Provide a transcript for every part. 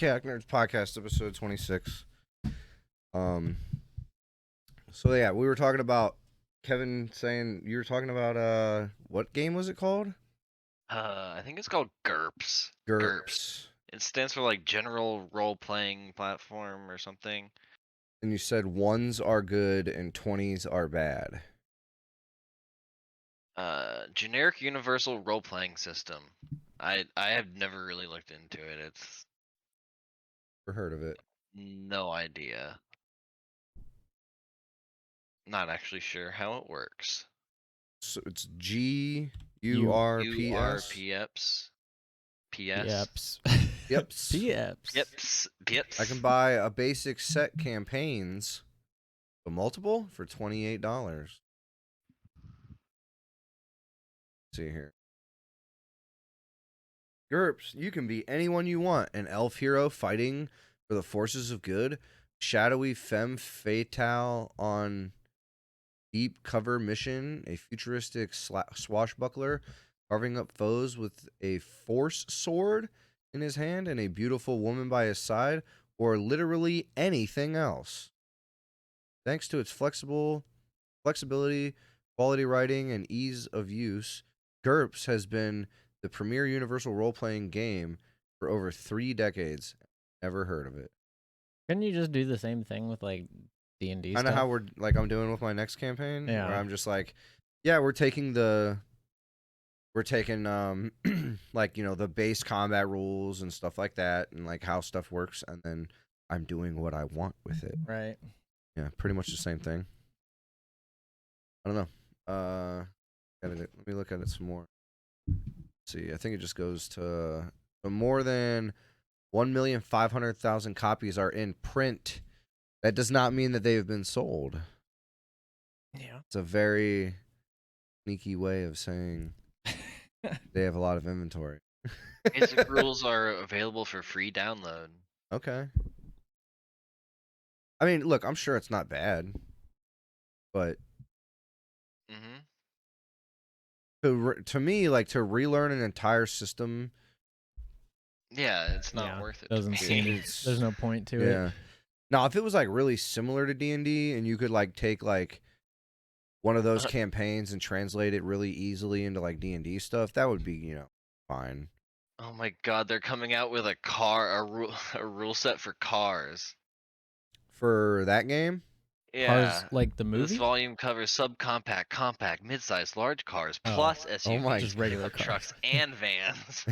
TheChaoticNerdz Podcast, episode 26. So yeah, we were talking about Kevin saying you were talking about what game was it called? I think it's called Gurps. Gurps. It stands for like General Role Playing Platform or something. And you said ones are good and 20s are bad. Generic Universal Role Playing System. I have never really looked into it. It's Never heard of it. no idea. Not actually sure how it works. So it's GURPS. PS. Yeps. Pips. I can buy a basic set campaigns, a multiple for $28. See here. Gurps, you can be anyone you want. An elf hero fighting for the forces of good. Shadowy femme fatale on deep cover mission. A futuristic swashbuckler carving up foes with a force sword in his hand and a beautiful woman by his side. Or literally anything else. Thanks to its flexibility, quality writing, and ease of use, Gurps has been the premier universal role-playing game for over 3 decades. Never heard of it. Couldn't you just do the same thing with like D&D stuff? I know how I'm doing with my next campaign. Yeah. Where I'm just like, yeah, we're taking like, the base combat rules and stuff like that, and like how stuff works, and then I'm doing what I want with it. Right. Yeah, pretty much the same thing. I don't know. Let me look at it some more. Let's see, I think it just goes to more than 1,500,000 copies are in print. That does not mean that they have been sold. Yeah. It's a very sneaky way of saying they have a lot of inventory. Basic rules are available for free download. Okay. I mean, look, I'm sure it's not bad, but to me, like, to relearn an entire system, yeah, it's not worth it. Doesn't seem there's no point to it. Now, if it was like really similar to D&D, and you could like take like one of those campaigns and translate it really easily into like D&D stuff, that would be fine. Oh my God, they're coming out with a rule set for cars. For that game? Yeah. Cars like the movie? This volume covers subcompact, compact, midsize, large cars, plus SUVs, just regular pickup trucks, and vans.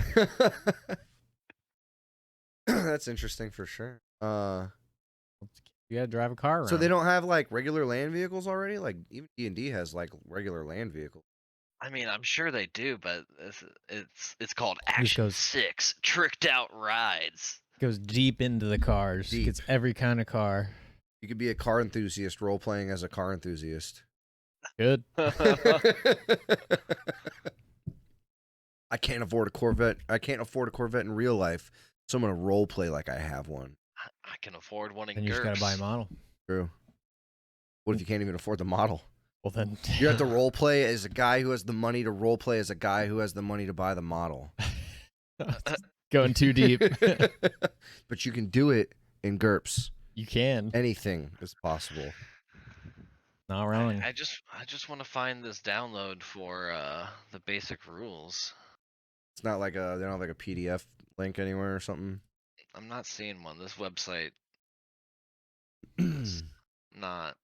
That's interesting for sure. You gotta drive a car around. So they don't have like regular land vehicles already? Like even D&D has like regular land vehicles. I mean, I'm sure they do, but it's called Action 6, Tricked Out Rides. Goes deep into the cars. Deep. Gets every kind of car. You could be a car enthusiast role playing as a car enthusiast. Good. I can't afford a Corvette. I can't afford a Corvette in real life, so I'm gonna role play like I have one. I can afford one in And you just gotta buy a model. True. What if you can't even afford the model? Well then, you have to role play as a guy who has the money to role play as a guy who has the money to buy the model. Going too deep. But you can do it in Gurps. You can. Anything is possible. Not wrong. I just want to find this download for the basic rules. It's not like they don't have like a PDF link anywhere or something. I'm not seeing one. This website is not.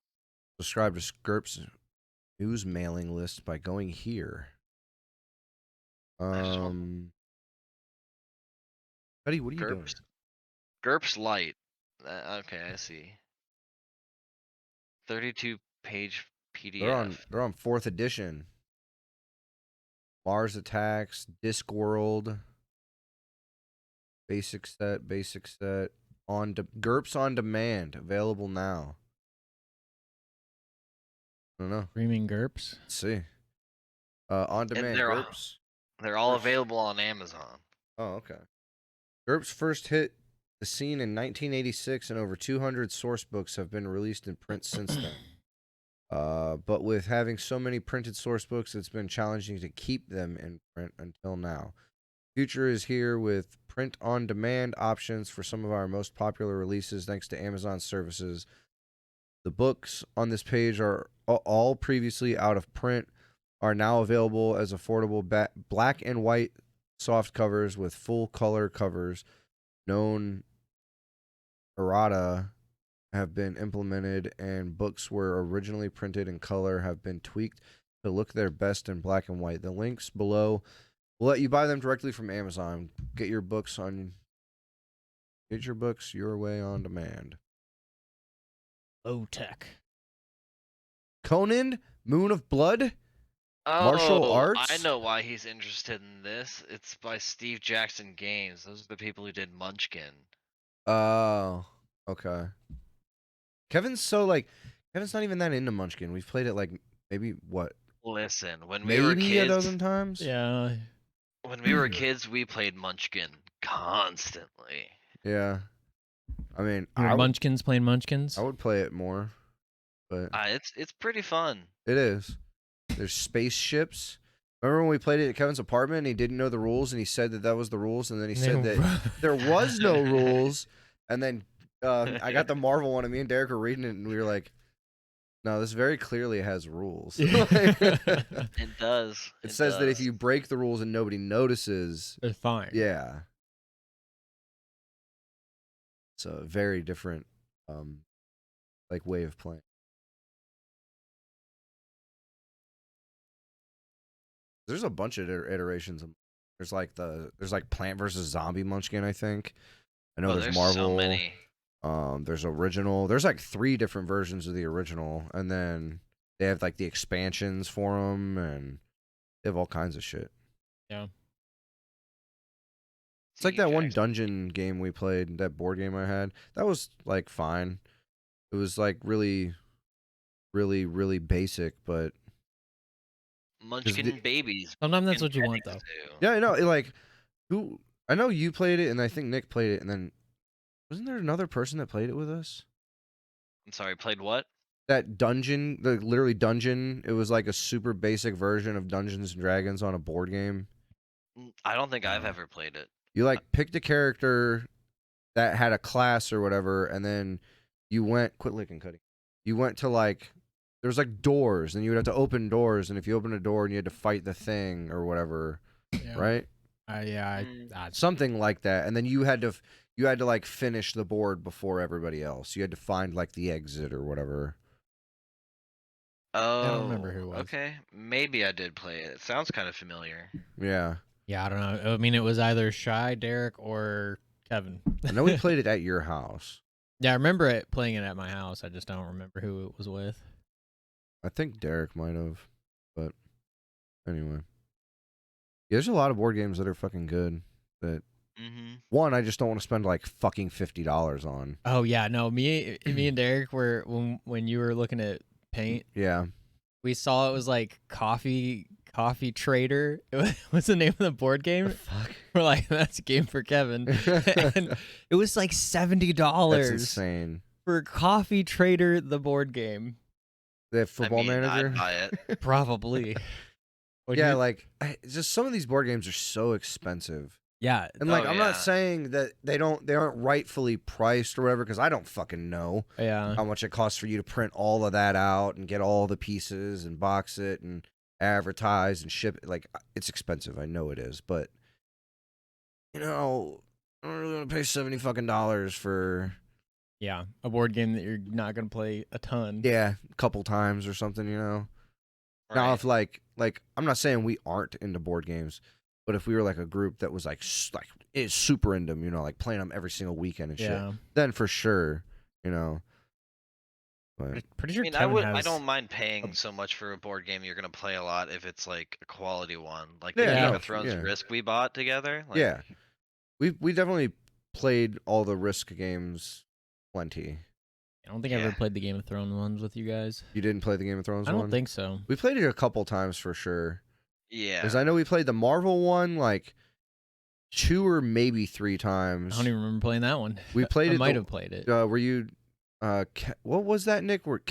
Subscribe to Gurps news mailing list by going here. Buddy, what are you doing? Gurps Lite. Okay, I see. 32-page PDF. They're on 4th edition. Mars Attacks, Discworld, basic set, Gurps on demand, available now. I don't know. Streaming Gurps. Let's see. On demand Gurps. They're all available on Amazon. Oh, okay. Gurps first hit the scene in 1986, and over 200 source books have been released in print since then. But with having so many printed source books, it's been challenging to keep them in print until now. Future is here with print-on-demand options for some of our most popular releases thanks to Amazon services. The books on this page are all previously out of print, are now available as affordable black and white soft covers with full color covers. Known errata have been implemented, and books were originally printed in color have been tweaked to look their best in black and white. The links below will let you buy them directly from Amazon. Get your books your way on demand. Low tech. Conan, Moon of Blood, martial arts. I know why he's interested in this. It's by Steve Jackson Games. Those are the people who did Munchkin. Oh, okay. Kevin's not even that into Munchkin. We've played it like maybe what? Listen, when Maybe we were kids, a dozen times. Yeah. when we were kids, we played Munchkin constantly. Yeah. I mean, Munchkins playing Munchkins. I would play it more, but It's pretty fun. it is. There's spaceships. Remember when we played it at Kevin's apartment and he didn't know the rules and he said that was the rules and then he said that there was no rules and then I got the Marvel one and me and Derek were reading it and we were like, no, this very clearly has rules. It does. It says that if you break the rules and nobody notices, It's fine. yeah. It's a very different way of playing. There's a bunch of iterations. There's like Plant vs. Zombie Munchkin, I think. I know there's Marvel. So many. There's original. There's like 3 different versions of the original, and then they have like the expansions for them, and they have all kinds of shit. Yeah. It's like that one dungeon game we played, that board game I had. That was like fine. It was like really, really, really basic, but Munchkin babies. Sometimes that's what you want, though. yeah, I know. I know you played it, and I think Nick played it, and then wasn't there another person that played it with us? I'm sorry, played what? That dungeon, literally dungeon. It was like a super basic version of Dungeons and Dragons on a board game. I don't think I've ever played it. You like picked a character that had a class or whatever, and then you quit licking Cuddy. You went to there was like doors, and you would have to open doors, and if you opened a door and you had to fight the thing or whatever, right? Something like that, and then you had to like finish the board before everybody else. You had to find like the exit or whatever. Oh, I don't remember who it was. Okay, maybe I did play it. It sounds kind of familiar. Yeah. Yeah, I don't know. I mean, it was either Shy, Derek, or Kevin. I know we played it at your house. Yeah, I remember playing it at my house. I just don't remember who it was with. I think Derek might have, but anyway. Yeah, there's a lot of board games that are fucking good. That one, I just don't want to spend like fucking $50 on. Oh yeah, no. Me and Derek were when you were looking at paint. Yeah. We saw it was like Coffee Trader. What's the name of the board game? Fuck. We're like, that's a game for Kevin. And it was like $70. That's insane. For Coffee Trader, the board game. They have Football Manager? I'd buy it. Probably. Yeah, just some of these board games are so expensive. Yeah. And I'm not saying that they aren't rightfully priced or whatever, because I don't fucking know how much it costs for you to print all of that out and get all the pieces and box it and advertise and ship it. Like, it's expensive. I know it is, but I don't really want to pay $70 for a board game that you're not gonna play a ton. Yeah, a couple times or something, Right. Now, if I'm not saying we aren't into board games, but if we were like a group that was like is super into them, like playing them every single weekend and shit, then for sure, But Pretty sure. I don't mind paying so much for a board game you're gonna play a lot if it's like a quality one, like the Game of Thrones Risk we bought together. Yeah, we definitely played all the Risk games plenty. I don't think I ever played the Game of Thrones ones with you guys. You didn't play the Game of Thrones one? I don't think so. We played it a couple times for sure. Yeah. Because I know we played the Marvel one like 2 or maybe 3 times. I don't even remember playing that one. We played I it. might have played it. Were you? What was that, Nick? Was it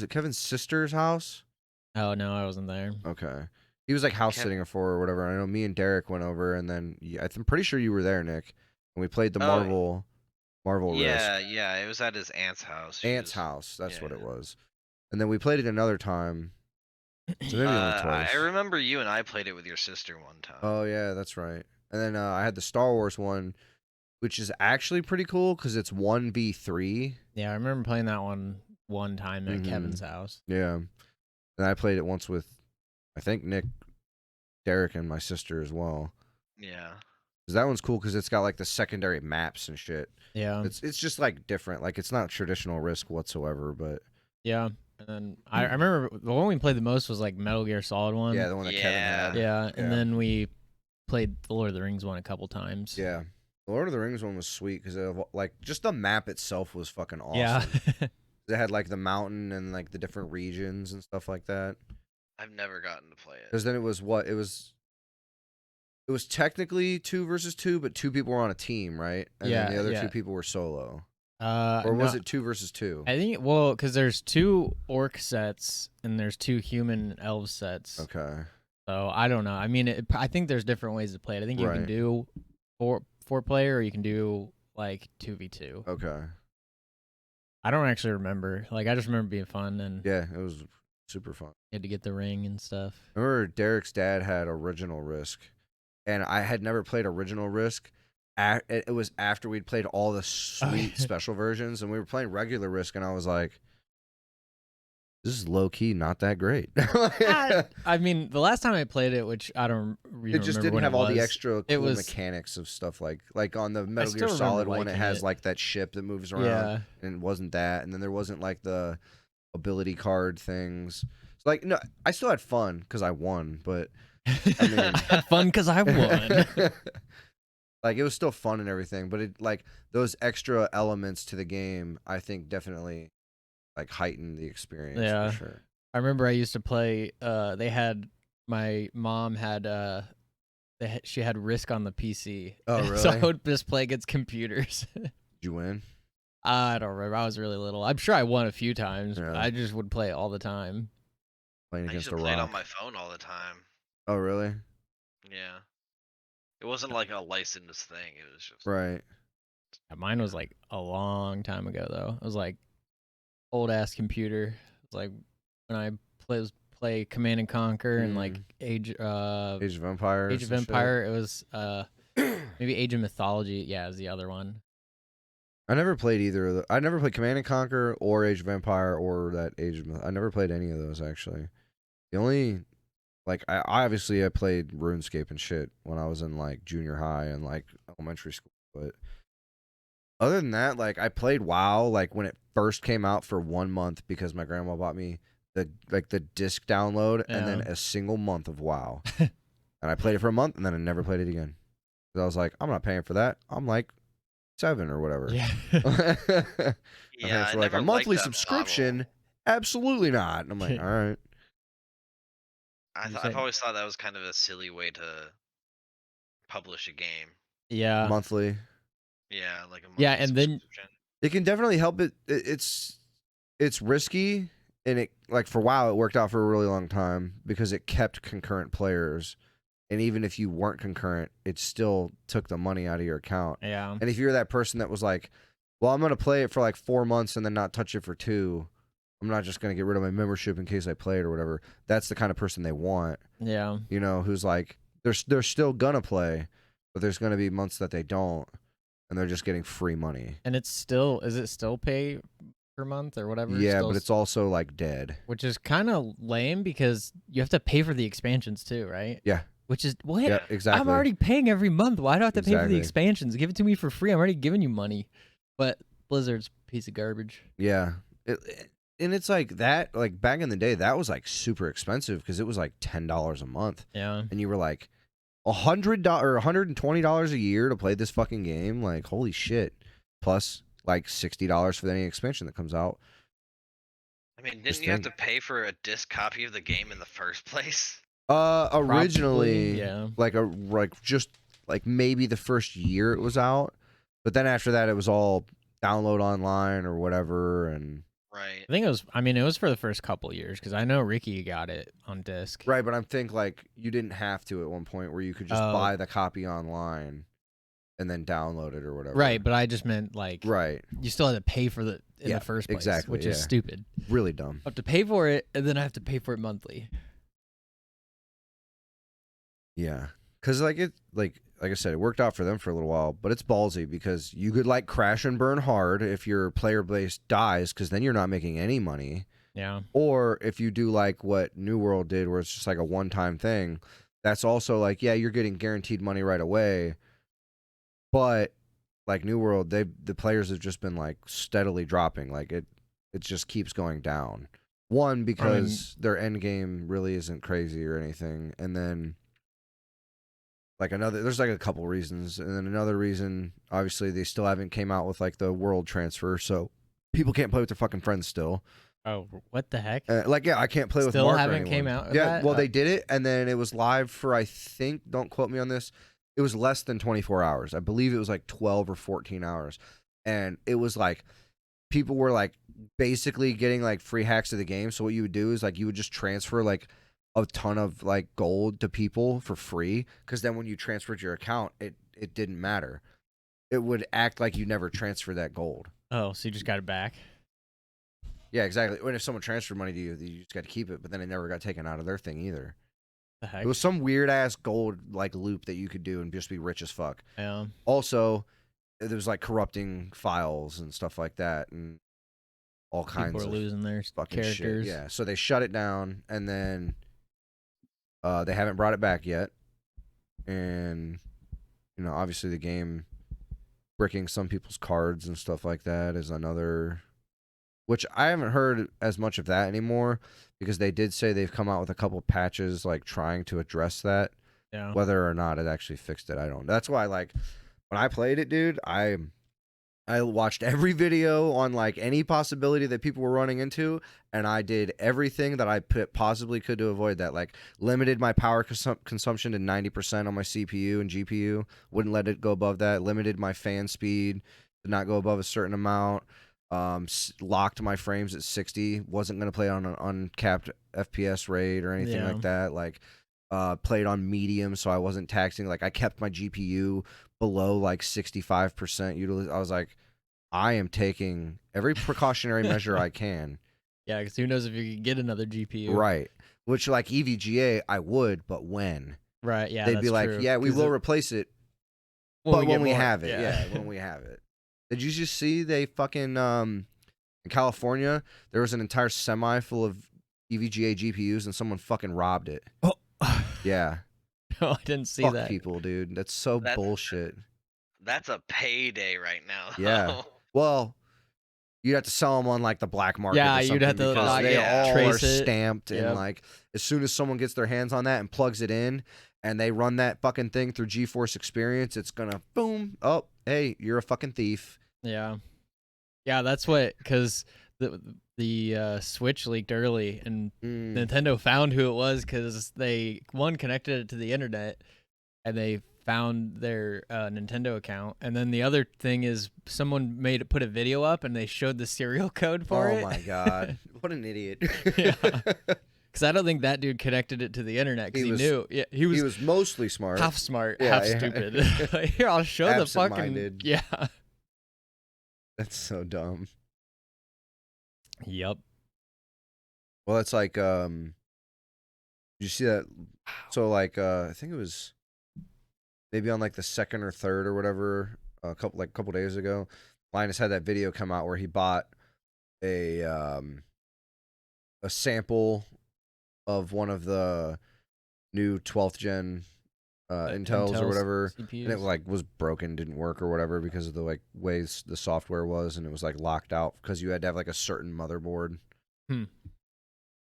Kevin's sister's house? Oh no, I wasn't there. Okay. He was like house sitting for or whatever. I know me and Derek went over, and then I'm pretty sure you were there, Nick, and we played the Marvel Risk. Yeah, it was at his aunt's house. House, that's what it was. And then we played it another time. So maybe only twice. I remember you and I played it with your sister one time. Oh yeah, that's right. And then I had the Star Wars one, which is actually pretty cool because it's 1v3. Yeah, I remember playing that one time at Kevin's house. Yeah, and I played it once with, I think, Nick, Derek, and my sister as well. Yeah. That one's cool because it's got like the secondary maps and shit. Yeah. It's just like different. Like it's not traditional Risk whatsoever, but yeah. And then I remember the one we played the most was like Metal Gear Solid one. Yeah, the one that Kevin had. Yeah, and then we played the Lord of the Rings one a couple times. Yeah, the Lord of the Rings one was sweet because like just the map itself was fucking awesome. Yeah. It had like the mountain and like the different regions and stuff like that. I've never gotten to play it. Because then it was technically 2 versus 2, but 2 people were on a team, right? And then the other 2 people were solo. Or was it 2 versus 2? I think because there's 2 orc sets and there's 2 human and elf sets. Okay. So I don't know. I mean, I think there's different ways to play it. I think you can do 4 player, or you can do like 2v2. Okay. I don't actually remember. Like I just remember being fun and yeah, it was super fun. You had to get the ring and stuff. I remember Derek's dad had original Risk, and I had never played original Risk. It was after we'd played all the sweet special versions, and we were playing regular Risk, and I was like, this is low-key not that great. I mean, the last time I played it, which I don't really it just didn't have all the extra cool mechanics of stuff like on the Metal Gear Solid one, it has like that ship that moves around, and it wasn't that, and then there wasn't like the ability card things. So like, no, I still had fun because I won, but I mean, had fun because I won. Like it was still fun and everything, but it like those extra elements to the game, I think definitely like heightened the experience. Yeah, for sure. I remember I used to play. My mom had she had Risk on the PC. Oh really? So I would just play against computers. Did you win? I don't remember. I was really little. I'm sure I won a few times. Yeah. But I just would play all the time. Playing against I used to play it on my phone all the time. Oh really? Yeah. It wasn't like a licensed thing. It was just right. Yeah, mine was like a long time ago though. It was like old ass computer. It was like when I play Command and Conquer and like Age of Empire. Age of Empire. It was maybe Age of Mythology. Yeah, is the other one. I never played either of the. I never played Command and Conquer or Age of Empire or that Age of. I never played any of those actually. The only, like, I played RuneScape and shit when I was in like junior high and like elementary school, but other than that, like I played WoW like when it first came out for 1 month because my grandma bought me the disc download and then a single month of WoW, and I played it for a month and then I never played it again. Because I was like, I'm not paying for that. I'm like 7 or whatever. Yeah. Yeah, for like a monthly subscription. Model. Absolutely not. And I'm like, all right. I've always thought that was kind of a silly way to publish a game. Yeah. Monthly. Yeah, like a monthly and then it can definitely help it. It's risky, and it like for WoW it worked out for a really long time because it kept concurrent players. And even if you weren't concurrent, it still took the money out of your account. Yeah. And if you're that person that was like, well, I'm going to play it for like 4 months and then not touch it for 2, I'm not just going to get rid of my membership in case I play it or whatever. That's the kind of person they want. Yeah. You know, who's like, they're still going to play, but there's going to be months that they don't, and they're just getting free money. And is it still pay per month or whatever? Yeah, but it's also like dead. Which is kind of lame because you have to pay for the expansions too, right? Yeah. Which is what? Yeah, exactly. I'm already paying every month. Why do I have to pay for the expansions? Give it to me for free. I'm already giving you money. But Blizzard's a piece of garbage. Yeah. And it's like that, like back in the day, that was like super expensive because it was like $10 a month. Yeah. And you were like $100 or $120 a year to play this fucking game. Like, holy shit. Plus like $60 for any expansion that comes out. I mean, didn't you have to pay for a disc copy of the game in the first place? Originally, yeah. Just maybe the first year it was out, but then after that it was all download online or whatever, and Right. I think it was. I mean, it was for the first couple years because I know Ricky got it on disc. Right, but I'm thinking like you didn't have to at one point where you could just buy the copy online and then download it or whatever. Right, but I just meant like you still had to pay for the in the first place, exactly, which is stupid. Really dumb. I have to pay for it, and then I have to pay for it monthly. Yeah, because like I said, it worked out for them for a little while, but it's ballsy because you could like crash and burn hard if your player base dies, because then you're not making any money. Yeah. Or if you do like what New World did, where it's just like a one-time thing, that's also like, yeah, you're getting guaranteed money right away. But like New World, the players have just been like steadily dropping. Like it just keeps going down. One, because their end game really isn't crazy or anything, and then like there's like a couple reasons, and then another reason, obviously they still haven't came out with like the world transfer, so people can't play with their fucking friends still. Oh, what the heck? I can't play with still Mark. Haven't came out. With yeah, that? Well, they did it, and then it was live for, I think, don't quote me on this, it was less than 24 hours. I believe it was like 12 or 14 hours, and it was like people were like basically getting like free hacks of the game. So what you would do is like you would just transfer like a ton of like gold to people for free, because then when you transferred your account, it didn't matter. It would act like you never transferred that gold. Oh, so you just got it back? Yeah, exactly. When if someone transferred money to you, you just got to keep it, but then it never got taken out of their thing either. The heck? It was some weird ass gold like loop that you could do and just be rich as fuck. Yeah. Also, there was like corrupting files and stuff like that, and all kinds People of are losing their fucking characters. shit. Yeah, so they shut it down, and then they haven't brought it back yet. And obviously the game bricking some people's cards and stuff like that is another, which I haven't heard as much of that anymore, because they did say they've come out with a couple patches like trying to address that. Yeah. Whether or not it actually fixed it, I don't. That's why, like, when I played it, dude, I watched every video on like any possibility that people were running into, and I did everything that I possibly could to avoid that. Like, limited my power consumption to 90% on my CPU and GPU. Wouldn't let it go above that. Limited my fan speed to not go above a certain amount. Locked my frames at 60. Wasn't going to play on an uncapped FPS rate or anything like that. Like, played on medium, so I wasn't taxing. Like, I kept my GPU below like 65% utilization. I was like, I am taking every precautionary measure I can. Yeah, because who knows if you could get another GPU. Right. Which, like, EVGA, I would, but when? Right, yeah, They'd be like, true. yeah, we will replace it, but when we have it. Yeah, when we have it. Did you just see they fucking, in California, there was an entire semi full of EVGA GPUs and someone fucking robbed it. Oh. Yeah. No, I didn't see Fuck that. people, dude. That's so bullshit. That's a payday right now. Yeah. Well, you'd have to sell them on like the black market. Yeah, or you'd have to because they all trace are it. stamped, and like as soon as someone gets their hands on that and plugs it in, and they run that fucking thing through GeForce Experience, it's gonna boom. Oh, hey, you're a fucking thief. Yeah, yeah, that's what, because the Switch leaked early, and Nintendo found who it was because they connected it to the internet, and they found their Nintendo account, and then the other thing is someone put a video up and they showed the serial code for it. Oh my god, what an idiot! Yeah, because I don't think that dude connected it to the internet because he knew. Yeah, he was mostly smart, half smart, half stupid. Like, here, I'll show the fucking That's so dumb. Yep. Well, it's like, did you see that? So like, I think it was maybe on like the second or third or whatever, a couple days ago, Linus had that video come out where he bought a sample of one of the new 12th gen Intels or whatever, CPUs. And it like was broken, didn't work or whatever because of the like ways the software was, and it was like locked out because you had to have like a certain motherboard.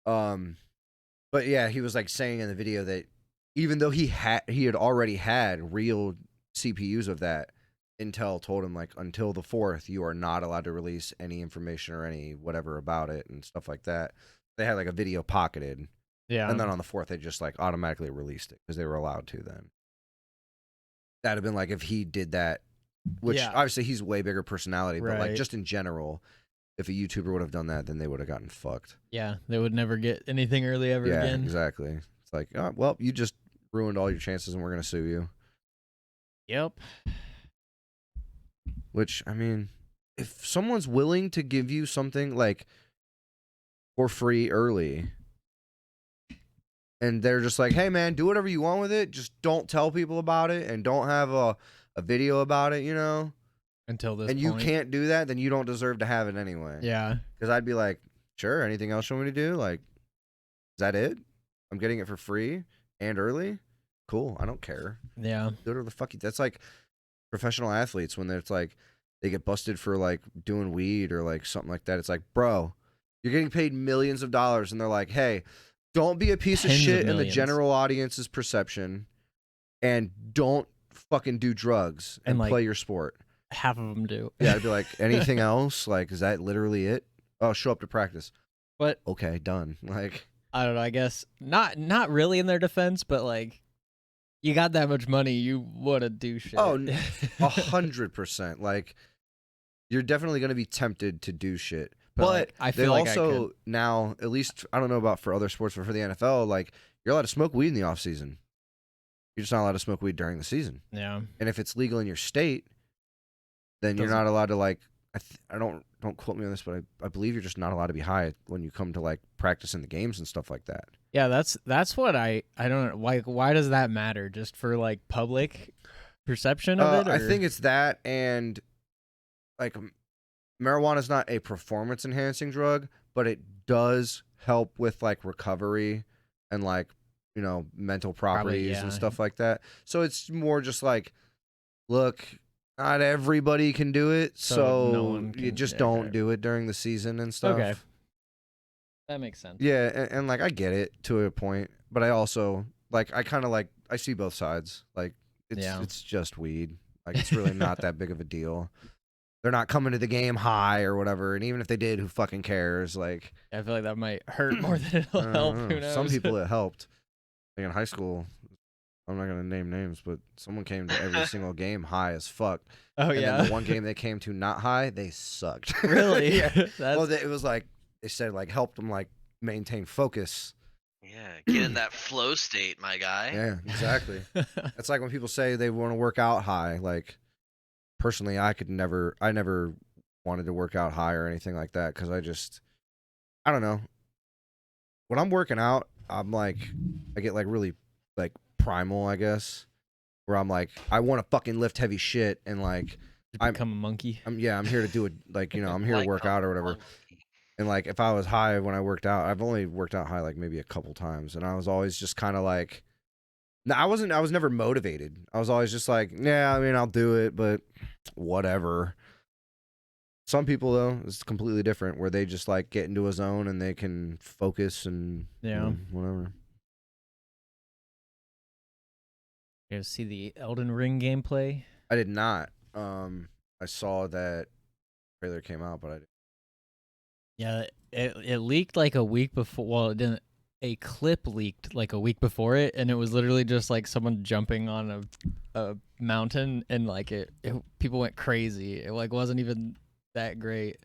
But yeah, he was like saying in the video that even though he had already had real CPUs of that, Intel told him like until the 4th you are not allowed to release any information or any whatever about it and stuff like that. They had like a video pocketed. Yeah. And then on the 4th they just like automatically released it because they were allowed to then. That'd have been like if he did that, which obviously he's a way bigger personality, but like just in general, if a YouTuber would have done that, then they would have gotten fucked. Yeah, they would never get anything early ever again. Yeah, exactly. It's like, oh, well, you just ruined all your chances, and we're gonna sue you. Yep. Which, I mean, if someone's willing to give you something like for free early, and they're just like, hey man, do whatever you want with it, just don't tell people about it and don't have a video about it, you know, until this and point. you can't do that, then you don't deserve to have it anyway. Yeah, because I'd be like, sure, anything else you want me to do? Like, is that it? I'm getting it for free and early. Cool, I don't care. Yeah, Do whatever the fuck that's like professional athletes when it's like they get busted for like doing weed or like something like that. It's like, bro, you're getting paid millions of dollars, and they're like, hey, don't be a piece of shit in the general audience's perception, and don't fucking do drugs and like, play your sport. Half of them do. Yeah, I'd be like, anything else? Like, is that literally it? Oh, show up to practice. But okay, done. Like, I don't know. I guess not really in their defense, but like, you got that much money, you want to do shit. Oh, 100%. Like, you're definitely going to be tempted to do shit. But like, I feel they like also now, at least, I don't know about for other sports, but for the NFL, like, you're allowed to smoke weed in the off season. You're just not allowed to smoke weed during the season. Yeah. And if it's legal in your state, then you're not allowed to, like, I don't quote me on this, but I believe you're just not allowed to be high when you come to like practice in the games and stuff like that. Yeah, that's what I don't know. Like, why does that matter? Just for like public perception of it? Or? I think it's that, and like marijuana is not a performance enhancing drug, but it does help with like recovery and like, you know, mental properties and stuff like that. So it's more just like, look, not everybody can do it, so you just don't do it during the season and stuff. Okay. That makes sense. Yeah, and like I get it to a point, but I also like I kind of like I see both sides. Like it's just weed. Like it's really not that big of a deal. They're not coming to the game high or whatever, and even if they did, who fucking cares? Like I feel like that might hurt more than it'll help. Who knows? Some people it helped. Like in high school, I'm not gonna name names, but someone came to every single game high as fuck. Oh, and then the one game they came to not high, they sucked. Really? Yeah. Well, it was like they said like helped them like maintain focus. Yeah, get in that flow state, my guy. Yeah, exactly. It's like when people say they want to work out high. Like personally, I never wanted to work out high or anything like that because I don't know. When I'm working out, I'm like I get like really like primal, I guess, where I'm like I want to fucking lift heavy shit and like become a monkey. I'm here to do it, like, you know, I'm here to work out or whatever. Monkey. And like if I was high when I worked out, I've only worked out high like maybe a couple times, and I was always just kind of like, I was never motivated. I was always just like, yeah, I mean, I'll do it, but whatever. Some people though, it's completely different, where they just like get into a zone and they can focus and you know, whatever. You guys see the Elden Ring gameplay? I did not. I saw that trailer came out, but I didn't. Yeah, it leaked like a week before. Well, it didn't. A clip leaked like a week before it, and it was literally just like someone jumping on a mountain, and like people went crazy. It like wasn't even that great,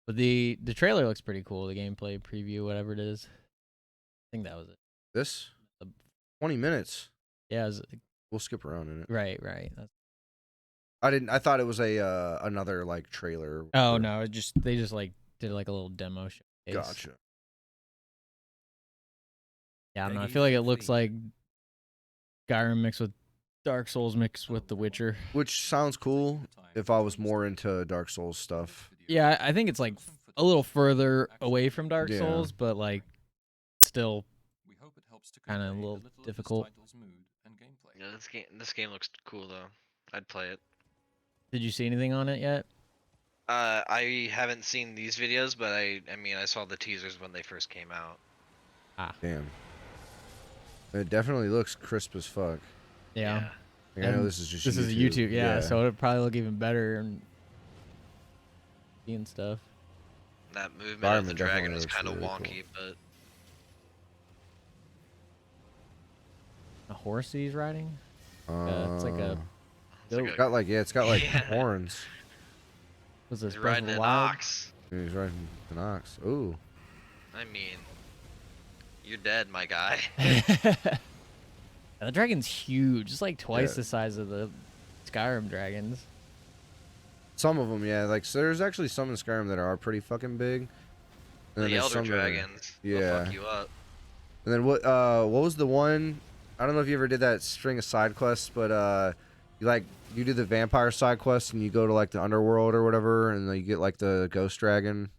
but the trailer looks pretty cool. The gameplay preview, whatever it is, I think that was it. This 20 minutes. Yeah, we'll skip around in it. Right. I thought it was another like trailer. Oh no, they just like did like a little demo show. Gotcha. Yeah, I don't know. I feel like it looks like Skyrim mixed with Dark Souls mixed with The Witcher. Which sounds cool if I was more into Dark Souls stuff. Yeah, I think it's like a little further away from Dark Souls, but like still kind of a little difficult. Yeah, this game looks cool though. I'd play it. Did you see anything on it yet? I haven't seen these videos, but I mean, I saw the teasers when they first came out. Ah. Damn. It definitely looks crisp as fuck. Yeah. Like, I know this is just This is YouTube, yeah, so it'll probably look even better and seeing stuff. That movement of the dragon is kind of wonky, but a horse he's riding? It's like a it's got like horns. Was this riding an ox? He's right in Knox. Ooh. I mean, you're dead, my guy. The dragon's huge. It's like twice the size of the Skyrim dragons. Some of them, yeah. Like, so there's actually some in Skyrim that are pretty fucking big. And The Elder Dragons. They'll fuck you up. And then what was the one? I don't know if you ever did that string of side quests, but you do the vampire side quest and you go to like the underworld or whatever, and then you get like the ghost dragon.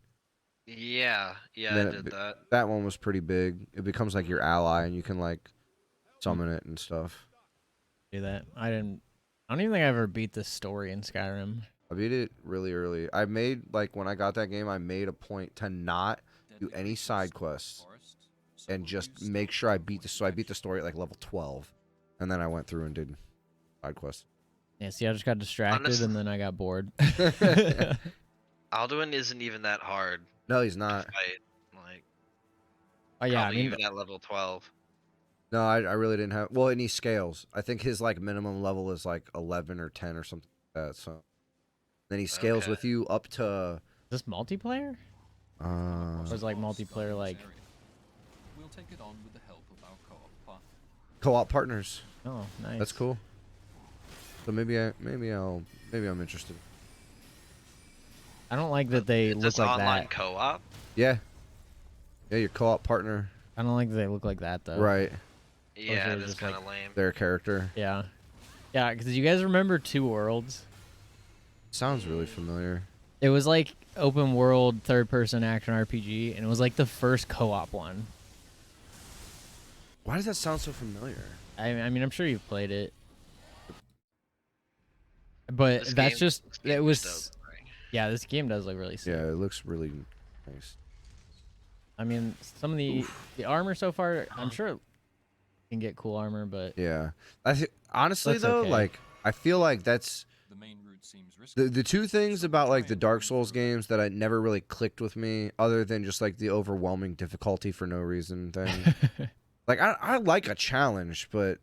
Yeah, I did that. That one was pretty big. It becomes like your ally, and you can like summon it and stuff. Do that. I don't even think I ever beat the story in Skyrim. I beat it really early. I made, like, when I got that game, I made a point to not do any side quests and just make sure I beat so I beat the story at like level 12, and then I went through and did side quests. Yeah, see, I just got distracted and then I got bored. Alduin isn't even that hard. No, he's not. Like, oh yeah, I mean, even at level 12. No, I really didn't have. Well, and he scales. I think his like minimum level is like 11 or 10 or something like that. So then he scales with you up to. Is this multiplayer? Or is like multiplayer like? We'll take it on with the help of our co-op partners. Oh, nice. That's cool. So maybe I'm interested. I don't like that they look like online that. co-op? Yeah. Yeah, your co-op partner. I don't like that they look like that though. Right. Yeah, it's kind of lame. Their character. Yeah. Yeah, because you guys remember Two Worlds? Sounds really familiar. It was like open world third-person action RPG, and it was like the first co-op one. Why does that sound so familiar? I mean, I'm sure you've played it. But This that's game- just this game it was dope, right? yeah, this game does look really sick. Yeah, it looks really nice. I mean, some of the armor so far, I'm sure it can get cool armor, but Yeah. Honestly That's though, okay. like I feel like that's The main route seems risky. the two things about like the Dark Souls games that I never really clicked with me, other than just like the overwhelming difficulty for no reason thing. Like I like a challenge, but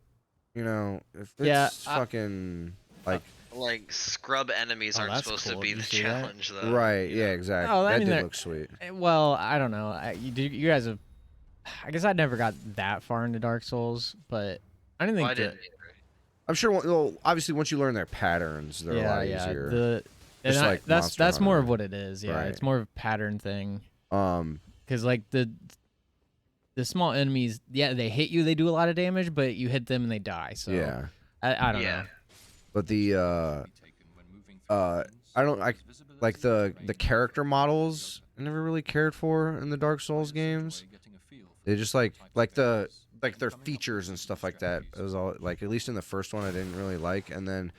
you know, if it's fucking like scrub enemies aren't that's supposed cool. to be Did the you see that? challenge, though. right, you yeah, know? exactly. Oh, I that mean, did that- look sweet. well, I don't know. You guys have. I guess I never got that far into Dark Souls, but I didn't think. Well, I didn't either. I'm sure. Well, obviously, once you learn their patterns, they're a lot easier. And Just like that's Monster more Hunter. of what it is. Yeah, Right. it's more of a pattern thing. Um, Because like the small enemies, yeah, they hit you, they do a lot of damage, but you hit them and they die. So yeah, I don't Yeah. know. but the like the character models I never really cared for in the Dark Souls games. They just like their features and stuff like that. It was all like, at least in the first one, I didn't really like, and then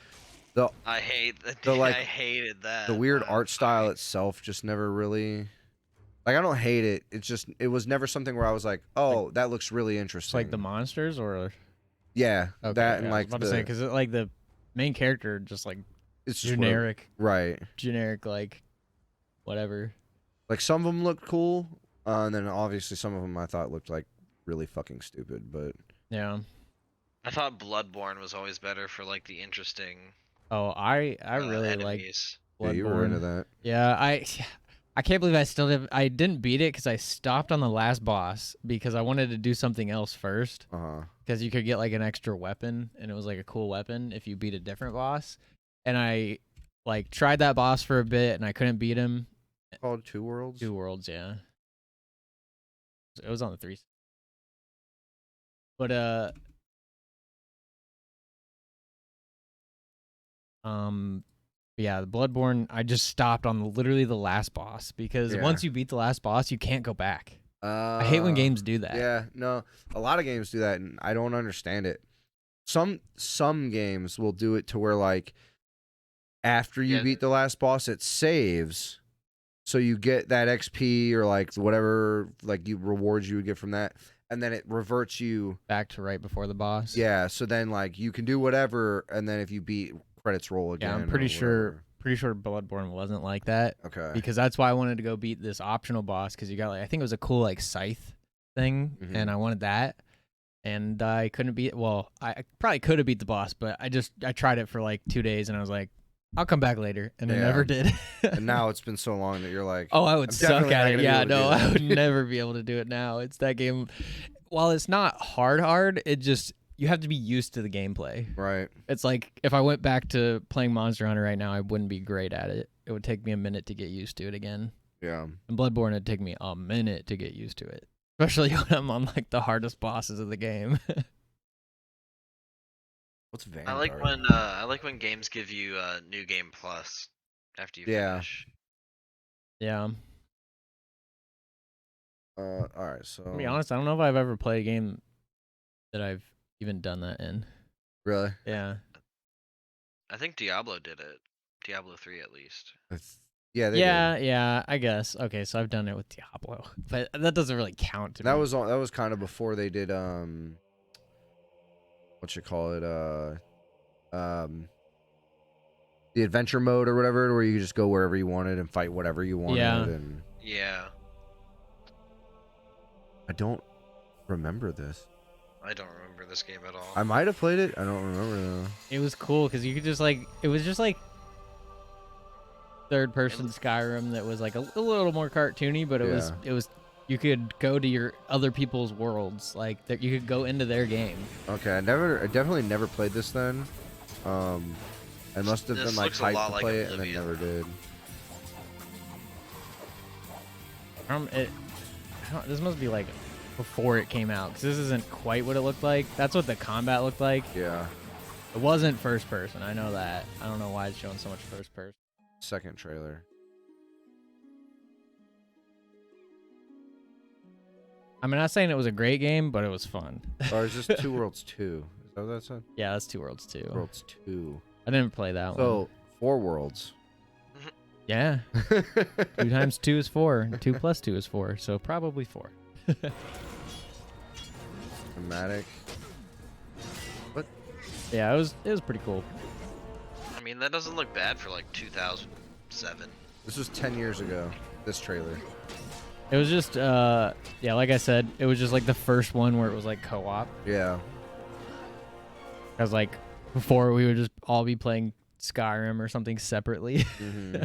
I hate that. I I hated that. the weird art style itself just never really. Like, I don't hate it. It's just it was never something where I was like, oh, that looks really It's interesting. like the monsters, or yeah, okay, that and yeah, like I was about to say because like the main character just like it's just generic, right? like whatever. Like some of them looked cool, and then obviously some of them I thought looked like really fucking stupid. But Yeah. I thought Bloodborne was always better for like the interesting. Oh, I really like enemies. yeah, you were into Bloodborne. that. Yeah, I can't believe I didn't beat it because I stopped on the last boss because I wanted to do something else first. Because you could get like an extra weapon, and it was like a cool weapon if you beat a different boss. And I like tried that boss for a bit, and I couldn't beat him. Called Two Worlds. Two Worlds, yeah. It was on the 3. But yeah, the Bloodborne, I just stopped on literally the last boss because once you beat the last boss, you can't go back. I hate when games do that. Yeah, no, a lot of games do that, and I don't understand it. Some games will do it to where like after you beat the last boss, it saves, so you get that XP or like whatever like you rewards you would get from that, and then it reverts you back to right before the boss. Yeah, so then like you can do whatever, and then if you beat, credits roll again. Yeah, I'm pretty sure Bloodborne wasn't like that. Okay. Because that's why I wanted to go beat this optional boss because you got like I think it was a cool like scythe thing, and I wanted that, and I couldn't beat. Well, I probably could have beat the boss, but I tried it for like 2 days, and I was like, I'll come back later, and I Yeah. never did. And now it's been so long that you're like, oh, I would I'm suck definitely not at gonna it. be Yeah, able to do no, that. I would never be able to do it now. It's that game. While it's not hard, it just you have to be used to the gameplay. right. It's like if I went back to playing Monster Hunter right now, I wouldn't be great at it. It would take me a minute to get used to it again. Yeah. And Bloodborne, it'd take me a minute to get used to it, especially when I'm on like the hardest bosses of the game. What's Vanguard? I like when games give you New Game Plus after you Yeah. finish. yeah. All right. So. To be honest, I don't know if I've ever played a game that I've even done that in. Really? Yeah. I think Diablo did it. Diablo 3 at least. Yeah. They Yeah, did. yeah, I guess. Okay, so I've done it with Diablo, but that doesn't really count to me. That was kind of before they did what you call it the adventure mode or whatever, where you could just go wherever you wanted and fight whatever you wanted. Yeah. And Yeah. I don't remember this. I don't remember this game at all. I might have played it. I don't remember though. It was cool because you could just like it was just like third person Skyrim that was like a little more cartoony, but it was you could go to your other people's worlds, like that you could go into their game. Okay, I definitely never played this then. I must have This been like looks a hyped lot to like play it and then Oblivion. never did. This must be like before it came out because this isn't quite what it looked like. That's what the combat looked like. Yeah. It wasn't first person. I know that. I don't know why it's showing so much first person. Second trailer. I'm not saying it was a great game, but it was fun. Or is this Two Worlds 2? Is that what that said? Yeah, that's Two Worlds 2. Worlds 2. I didn't play that one. So, 4 worlds. Yeah. 2 times 2 is 4. 2 plus 2 is 4. So probably 4. Dramatic. What? Yeah, it was pretty cool. I mean, that doesn't look bad for like 2007. This was 10 years ago, this trailer. It was just yeah, like I said, it was just like the first one where it was like co-op. Yeah. Cuz like before we would just all be playing Skyrim or something separately. Mm-hmm.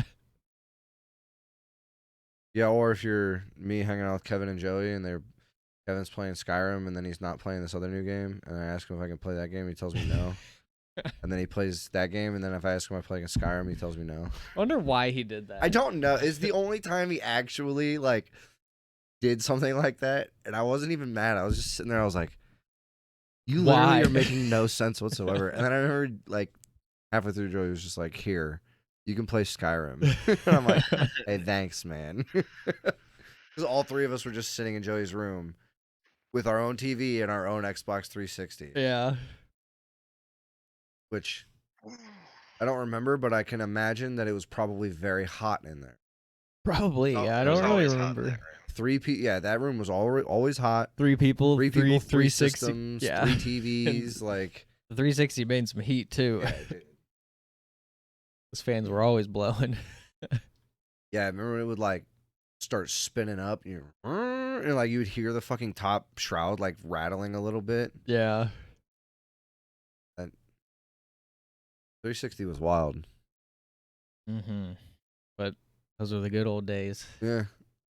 Yeah, or if you're me hanging out with Kevin and Joey and Kevin's playing Skyrim and then he's not playing this other new game, and I ask him if I can play that game, he tells me no. And then he plays that game, and then if I ask him if I play Skyrim, he tells me no. I wonder why he did that. I don't know. It's the only time he actually like did something like that, and I wasn't even mad. I was just sitting there. I was like, "You literally Why? are making no sense whatsoever." And then I remember like halfway through, Joey was just like, "Here, you can play Skyrim." And I'm like, "Hey, thanks, man." Because all 3 of us were just sitting in Joey's room with our own TV and our own Xbox 360. Yeah. Which I don't remember, but I can imagine that it was probably very hot in there. Probably. Oh, yeah, I it was don't really always hot in remember. that room. Yeah, that room was always hot. 3 people, 3 people, 3 360. systems, Yeah. 3 TVs, like The 360 made some heat too. yeah, dude. Those fans were always blowing. Yeah, I remember when it would like start spinning up, and like you would hear the fucking top shroud like rattling a little bit. Yeah. 360 was wild. Mhm. But those were the good old days. Yeah.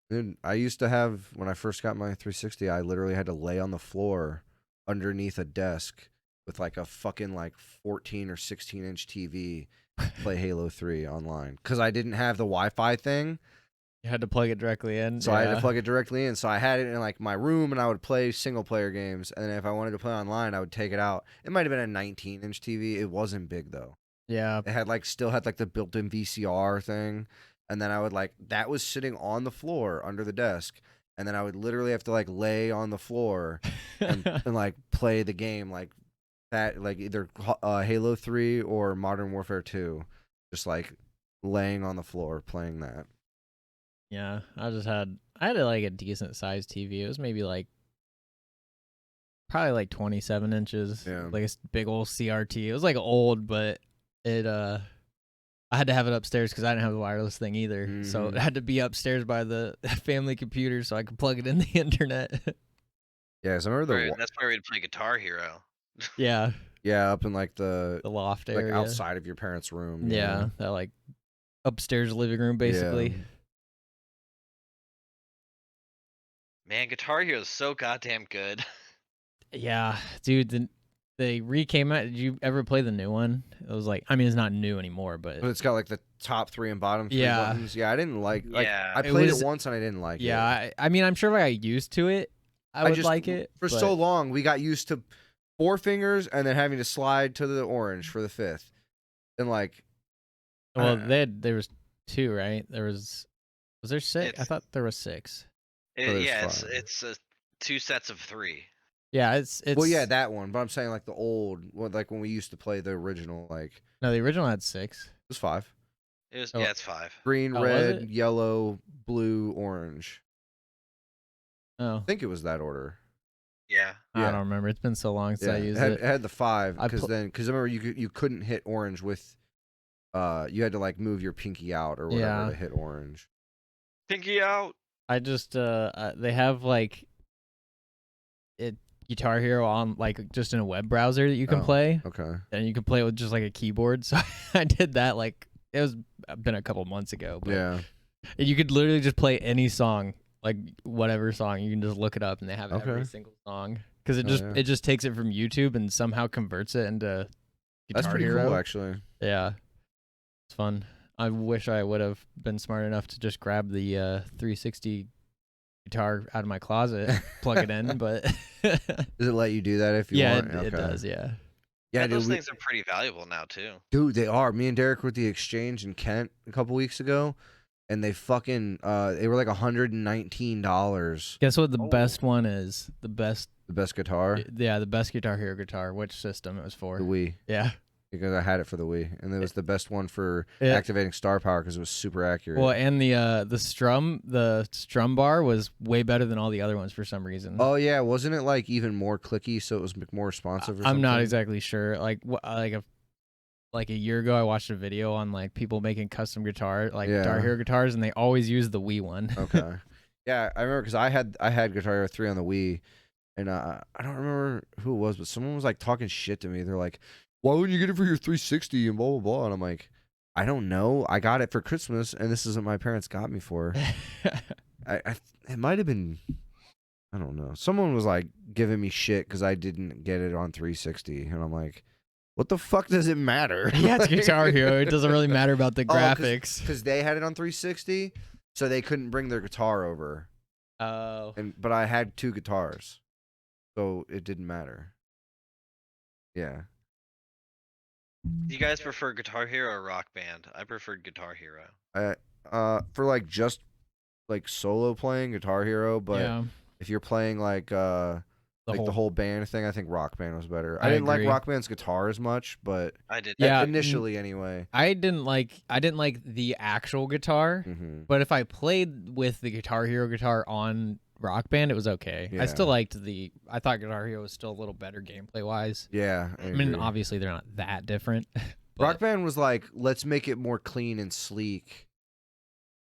Dude, I used to have, when I first got my 360, I literally had to lay on the floor underneath a desk with like a fucking like 14 or 16 inch TV play Halo 3 online. Because I didn't have the Wi-Fi thing. You had to plug it directly in. So I had to plug it directly in. So I had it in like my room and I would play single player games. And then if I wanted to play online, I would take it out. It might have been a 19 inch TV. It wasn't big though. Yeah. It had like still had like the built-in VCR thing, and then I would like that was sitting on the floor under the desk, and then I would literally have to like lay on the floor and like play the game like that, like either Halo 3 or Modern Warfare 2, just like laying on the floor playing that. Yeah. I had like a decent sized TV. It was maybe like probably like 27 inches. Yeah. Like a big old CRT. It was like old, but it I had to have it upstairs because I didn't have the wireless thing either. So it had to be upstairs by the family computer so I could plug it in the internet. Yeah, so I remember Right, that's where we'd play Guitar Hero. Yeah. Yeah, up in like the loft like area. outside of your parents' room. Yeah, that like upstairs living room basically. Yeah. Man, Guitar Hero is so goddamn good. Yeah, dude, they re-came out. Did you ever play the new one? It was like, I mean, it's not new anymore, but But it's got like the top 3 and bottom 3 buttons. Yeah, I didn't like. Yeah. I played it once and I didn't like it. yeah, I mean, I'm sure if I got used to it, I would like it. For so long, we got used to 4 fingers and then having to slide to the orange for the 5th, and like. Well, there was 2, right? Was there 6? I thought there was 6. It's 2 sets of 3. Yeah, it's well, yeah, that one. But I'm saying like the old, like when we used to play the original, like. No, the original had 6. It was 5. It's 5. Green, red, yellow, blue, orange. Oh, I think it was that order. Yeah. I don't remember. It's been so long since I used it. it. It had the 5 because I remember you couldn't hit orange with, you had to like move your pinky out or whatever to hit orange. Pinky out. I just they have like Guitar Hero on like just in a web browser that you can play. Okay. And you can play it with just like a keyboard. So I did that like it was been a couple months ago. But yeah. You could literally just play any song, like whatever song. You can just look it up and they have every single song because it just takes it from YouTube and somehow converts it into Guitar That's pretty Hero. cool, actually. Yeah, it's fun. I wish I would have been smart enough to just grab the 360 guitar out of my closet, plug it in, but does it let you do that if you want? It does. Yeah. Yeah, those things are pretty valuable now too. Dude, they are. Me and Derek were at the exchange in Kent a couple weeks ago, and they fucking they were like $119. Guess what the best one is? The best guitar? Yeah, the best Guitar Hero guitar. Which system it was for? The Wii. Yeah. Because I had it for the Wii, and it was the best one for activating star power because it was super accurate. Well, and the strum bar was way better than all the other ones for some reason. Oh yeah, wasn't it like even more clicky, so it was more responsive? Or something? I'm not exactly sure. Like a year ago, I watched a video on like people making custom Guitar Hero guitars, and they always use the Wii one. Okay. Yeah, I remember because I had Guitar Hero 3 on the Wii, and I don't remember who it was, but someone was like talking shit to me. They're like, why wouldn't you get it for your 360 and blah, blah, blah? And I'm like, I don't know. I got it for Christmas, and this is what my parents got me for. It might have been, I don't know. Someone was like giving me shit because I didn't get it on 360. And I'm like, what the fuck does it matter? Yeah, it's Guitar Hero. It doesn't really matter about the graphics. Because they had it on 360, so they couldn't bring their guitar over. Oh. But I had 2 guitars, so it didn't matter. Yeah. Do you guys prefer Guitar Hero or Rock Band? I preferred Guitar Hero. For like just like solo playing Guitar Hero, but if you're playing like the whole band thing, I think Rock Band was better. I didn't like Rock Band's guitar as much, but I did. Yeah, initially anyway. I didn't like the actual guitar, but if I played with the Guitar Hero guitar on Rock Band, it was okay. Yeah. I still liked I thought Guitar Hero was still a little better gameplay wise. Yeah. I mean, obviously they're not that different. Rock Band was like, let's make it more clean and sleek.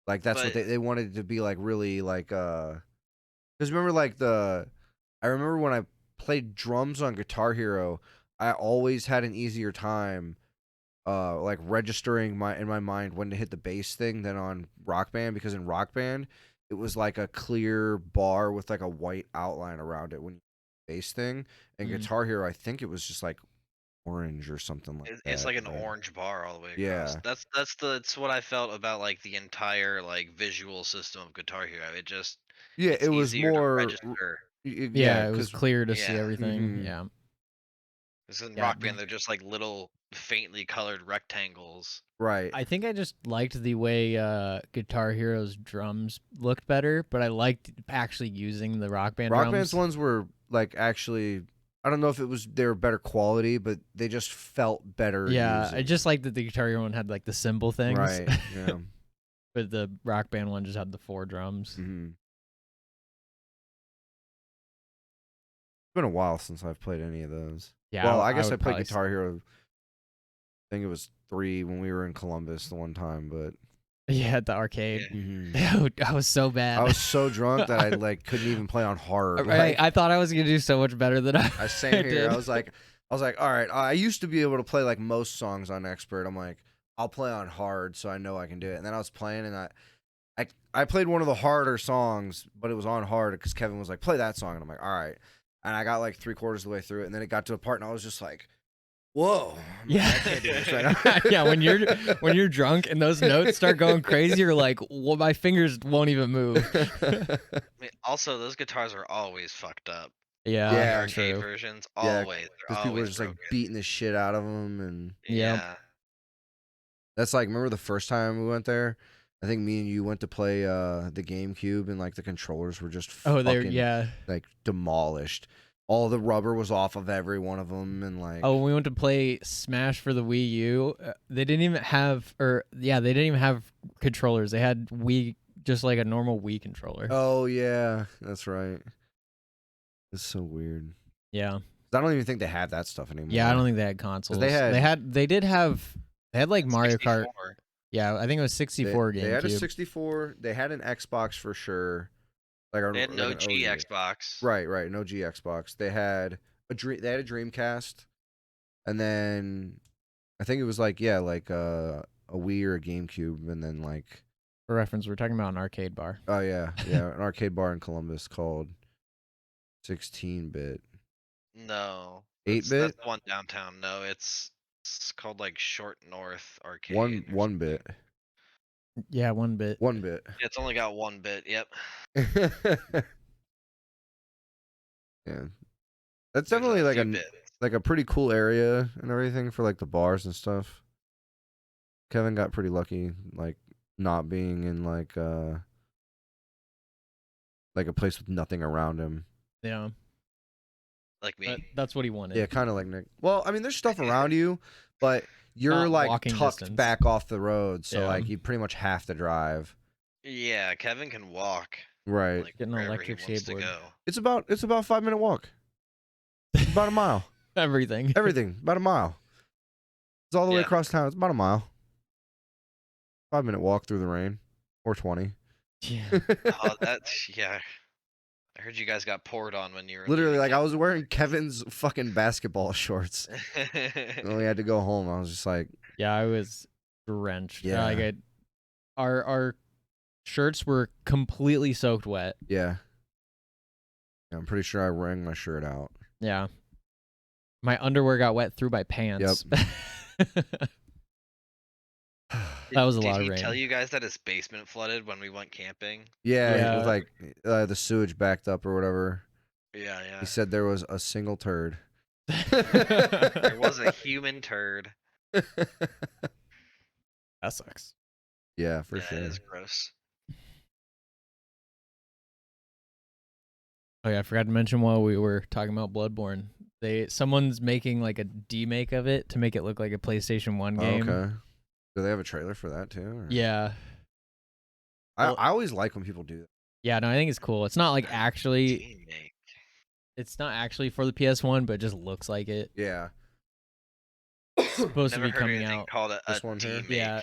Like that's what they wanted it to be like really like because remember like I remember when I played drums on Guitar Hero, I always had an easier time like registering in my mind when to hit the bass thing than on Rock Band, because in Rock Band it was like a clear bar with like a white outline around it when you hit the bass thing. And Guitar Hero, I think it was just like orange or something like that. It's like an orange bar all the way across. Yeah. That's what I felt about like the entire like visual system of Guitar Hero. It just it was more it was clear to see everything. Yeah. Because in Rock Band, they're just like little faintly colored rectangles. Right. I think I just liked the way Guitar Hero's drums looked better, but I liked actually using the Rock Band drums. Rock Band's ones were like actually, I don't know if they were better quality, but they just felt better. Yeah, I just liked that the Guitar Hero one had like the cymbal things. Right. Yeah. But the Rock Band one just had the 4 drums. Mm-hmm. It's been a while since I've played any of those. Yeah. Well, I guess I played Guitar Hero. I think it was 3 when we were in Columbus the one time, but yeah, at the arcade. Mm-hmm. Dude, I was so bad. I was so drunk that I like couldn't even play on hard. I thought I was gonna do so much better than I same here. did. I was like, I was like, all right, I used to be able to play like most songs on expert. I'm like, I'll play on hard so I know I can do it. And then I was playing and I played one of the harder songs, but it was on hard because Kevin was like, play that song. And I'm like, all right. And I got like 3/4 of the way through it. And then it got to a part and I was just like, whoa. Yeah. I can't do this right now. Yeah, when you're drunk and those notes start going crazy, you're like, well, my fingers won't even move. I mean, also, those guitars are always fucked up. Yeah, Yeah, Arcade true. versions, Yeah, always. Because people were just like beating the shit out of them. And Yeah. that's like, remember the first time we went there? I think me and you went to play the GameCube and like the controllers were just like demolished. All the rubber was off of every one of them, and like when we went to play Smash for the Wii U, they didn't even have controllers. They had Wii, just like a normal Wii controller. Oh yeah, that's right. It's so weird. Yeah, I don't even think they have that stuff anymore. yeah, I don't think they had consoles. They had like Mario 64. Kart. Yeah, I think it was 64 GameCube. They had a 64. They had an Xbox for sure. They had no G Xbox. Right. No G Xbox. They had a Dreamcast, and then I think it was like a Wii or a GameCube, and then like for reference, we're talking about an arcade bar. Oh yeah, an arcade bar in Columbus called 16-bit. No, 8-bit. That's the one downtown. No, it's called like Short North Arcade. 1-bit. Yeah, 1-bit. 1-bit. Yeah, it's only got 1 bit. Yep. Yeah, that's definitely like a pretty cool area and everything for like the bars and stuff. Kevin got pretty lucky, like not being in like a place with nothing around him. Yeah, like me. That's what he wanted. Yeah, kind of like Nick. Well, I mean, there's stuff around you, but you're like tucked distance. back off the road, so like you pretty much have to drive. Yeah, Kevin can walk. Right. Like, get an electric skateboard. It's about a 5-minute walk. It's about a mile. Everything about a mile. It's all the way across town. It's about a mile. 5-minute walk through the rain, or 20. Yeah. Oh, that's I heard you guys got poured on when you were literally like I was wearing Kevin's fucking basketball shorts. And we had to go home. I was just like, yeah, I was drenched. Yeah. Like our shirts were completely soaked wet. Yeah. I'm pretty sure I wrung my shirt out. Yeah. My underwear got wet through my pants. Yep. That was a lot of rain. Did he tell you guys that his basement flooded when we went camping? Yeah. It was like the sewage backed up or whatever. Yeah. He said there was a single turd. There was a human turd. That sucks. Yeah, for sure. That is gross. Oh yeah, I forgot to mention while we were talking about Bloodborne, someone's making like a demake of it to make it look like a PlayStation 1 game. Okay. Do they have a trailer for that too? Or? Yeah. I always like when people do that. Yeah, no, I think it's cool. It's not like actually Demake. It's not actually for the PS1, but it just looks like it. Yeah. It's supposed Never to be heard coming anything out. called a This one here? demake. Yeah.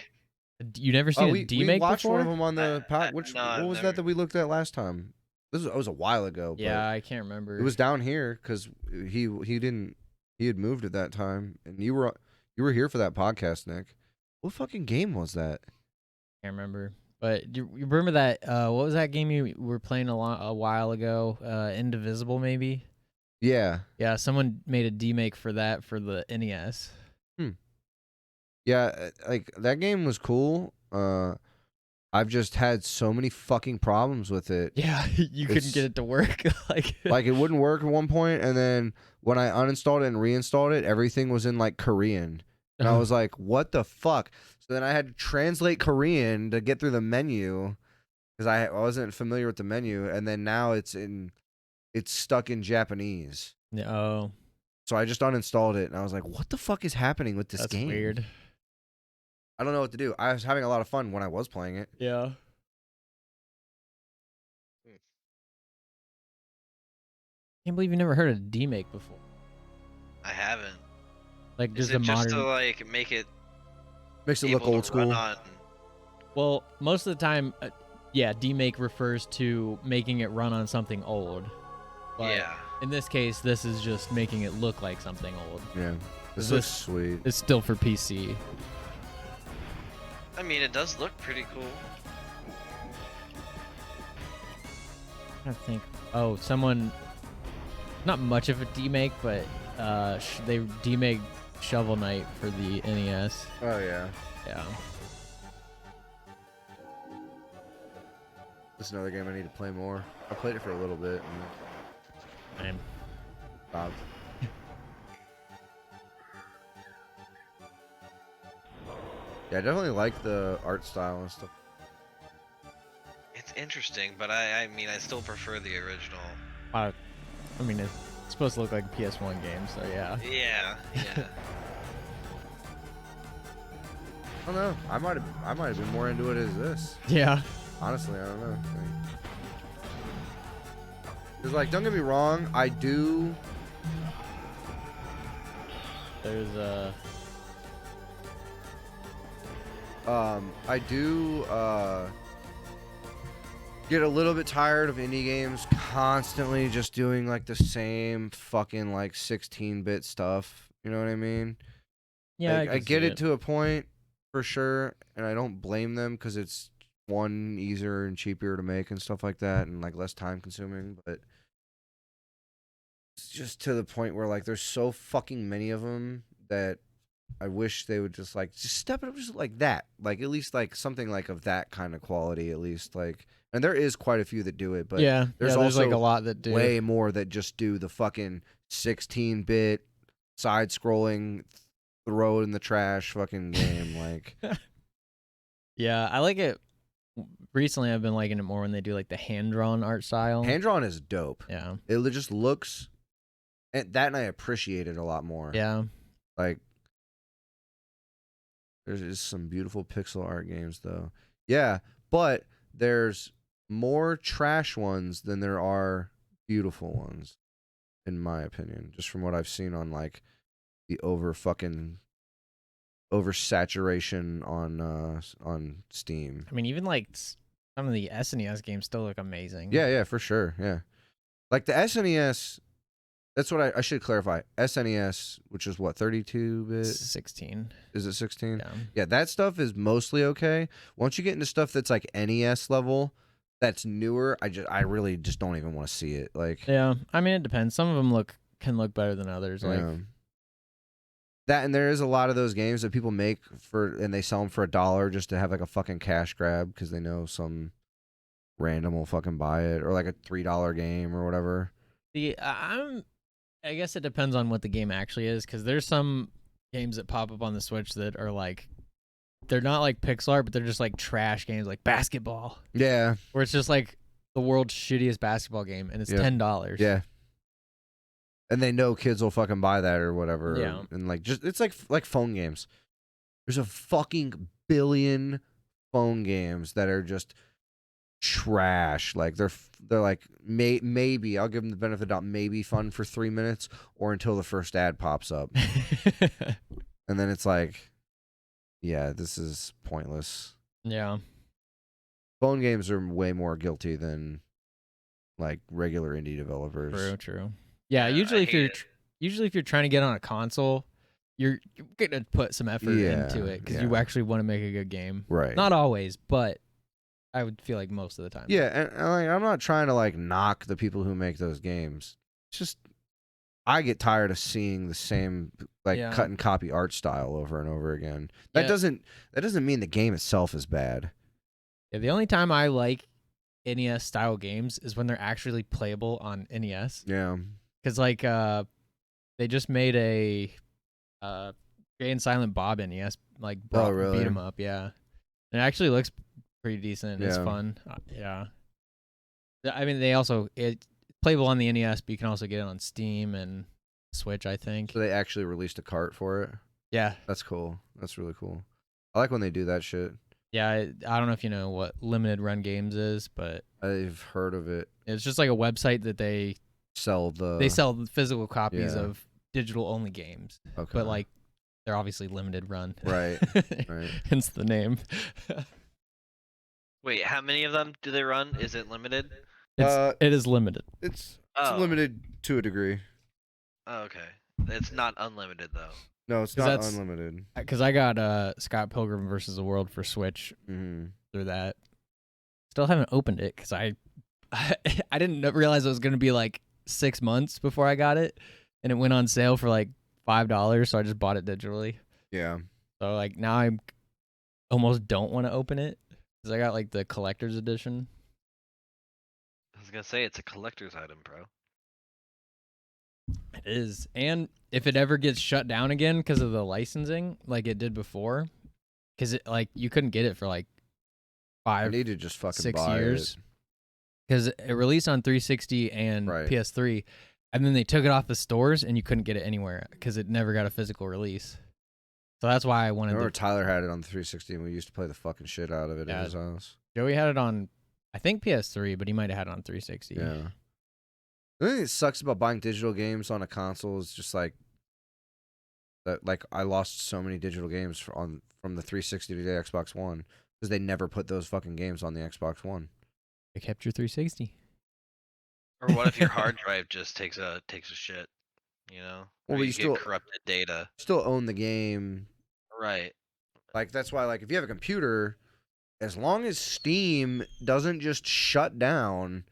You never seen a we demake watched before? one of them on the pod. no, what was that we looked at last time? It was a while ago. Yeah, I can't remember. It was down here because he had moved at that time, and you were here for that podcast, Nick. What fucking game was that? Can't remember. But you remember that? What was that game you were playing a while ago? Indivisible, maybe. Yeah. Yeah, someone made a demake for that for the NES. Yeah, like that game was cool. I've just had so many fucking problems with it. Yeah, you couldn't get it to work. like it wouldn't work at one point, and then when I uninstalled it and reinstalled it, everything was in like Korean. And I was like, what the fuck? So then I had to translate Korean to get through the menu because I wasn't familiar with the menu, and then now it's stuck in Japanese. Oh. So I just uninstalled it, and I was like, what the fuck is happening with this game? That's weird. I don't know what to do. I was having a lot of fun when I was playing it. Yeah. Can't believe you never heard of demake before. I haven't. Like Is just it a modern. just to like make it? Makes it look able old to run school. on- Well, most of the time, yeah, demake refers to making it run on something old. But Yeah. In this case, this is just making it look like something old. Yeah. This looks sweet. It's still for PC. I mean, it does look pretty cool. I think. Oh, someone. Not much of a demake, but they demake Shovel Knight for the NES. Oh yeah. Yeah. This is another game I need to play more. I played it for a little bit. Man. Stopped. Yeah, I definitely like the art style and stuff. It's interesting, but I mean, I still prefer the original. I mean, it's supposed to look like a PS1 game, so yeah. Yeah. I don't know. I might have been more into it as this. Yeah. Honestly, I don't know. Cause like, don't get me wrong, I do. There's I do get a little bit tired of indie games constantly just doing like the same fucking like 16-bit stuff. You know what I mean? Yeah, like, I get it to a point for sure, and I don't blame them because it's one, easier and cheaper to make and stuff like that, and like less time consuming. But it's just to the point where like there's so fucking many of them that I wish they would just step it up just like that, like at least like something like of that kind of quality at least, like. And there is quite a few that do it, but there's also like a lot that do way more that just do the fucking 16-bit side-scrolling throw it in the trash fucking game. Like, yeah, I like it. Recently, I've been liking it more when they do like the hand-drawn art style. Hand-drawn is dope. Yeah, it just looks, and I appreciate it a lot more. Yeah, like there's just some beautiful pixel art games though. Yeah, but there's more trash ones than there are beautiful ones, in my opinion. Just from what I've seen on like the oversaturation on Steam. I mean, even like some of the SNES games still look amazing. Yeah, for sure. Yeah, like the SNES. That's what I should clarify. SNES, which is what, 32-bit? 16. Is it 16? Yeah. Yeah, that stuff is mostly okay. Once you get into stuff that's like NES level, that's newer, I really just don't even want to see it. Like, yeah, I mean, it depends. Some of them can look better than others. Like that, and there is a lot of those games that people make and they sell them for $1 just to have like a fucking cash grab because they know some random will fucking buy it, or like a $3 game or whatever. I guess it depends on what the game actually is, because there's some games that pop up on the Switch that are like, they're not like pixel art, but they're just like trash games, like basketball. Yeah. Where it's just like the world's shittiest basketball game, and it's $10. Yeah. And they know kids will fucking buy that or whatever. Yeah. And like, just it's like phone games. There's a fucking billion phone games that are just trash. Like they're like maybe I'll give them the benefit of the doubt, maybe fun for 3 minutes or until the first ad pops up. And then it's like, yeah, this is pointless. Yeah. Phone games are way more guilty than like regular indie developers. True. Yeah, usually if you're trying to get on a console, you're gonna put some effort into it because you actually want to make a good game. Right. Not always, but I would feel like most of the time. Yeah, and like, I'm not trying to like knock the people who make those games. It's just I get tired of seeing the same like cut and copy art style over and over again. That doesn't mean the game itself is bad. Yeah, the only time I like NES style games is when they're actually playable on NES. Yeah. Because like they just made a Jay and Silent Bob NES like really? beat 'em up. Yeah, and it actually looks pretty decent. It's fun. Yeah. I mean, it's playable on the NES, but you can also get it on Steam and Switch, I think. So they actually released a cart for it? Yeah. That's cool. That's really cool. I like when they do that shit. Yeah, I don't know if you know what Limited Run Games is, but I've heard of it. It's just like a website that they sell physical copies of digital only games. Okay. But like they're obviously limited run. Right. Right. Hence the name. Wait, how many of them do they run? Is it limited? It is limited. It's Oh. limited to a degree. Oh, okay. It's not unlimited though. No, it's not unlimited. Because I got Scott Pilgrim versus the World for Switch through that. Still haven't opened it because I didn't realize it was going to be like 6 months before I got it, and it went on sale for like $5, so I just bought it digitally. Yeah. So like now I almost don't want to open it because I got like the collector's edition. I was gonna say it's a collector's item, bro. It is, and if it ever gets shut down again because of the licensing, like it did before, because it like you couldn't get it for like 5, I need to just fucking 6 buy years, because it released on 360 and PS3, and then they took it off the stores and you couldn't get it anywhere because it never got a physical release. So that's why I wanted. I remember Tyler had it on the 360 and we used to play the fucking shit out of it in his house. Joey had it on, I think PS3, but he might have had it on 360. Yeah. The thing that sucks about buying digital games on a console is just like that. Like I lost so many digital games from the 360 to the Xbox One because they never put those fucking games on the Xbox One. They kept your 360. Or what if your hard drive just takes a shit? You know, well, you you still get corrupted data. Still own the game, right? Like that's why, like, if you have a computer, as long as Steam doesn't just shut down,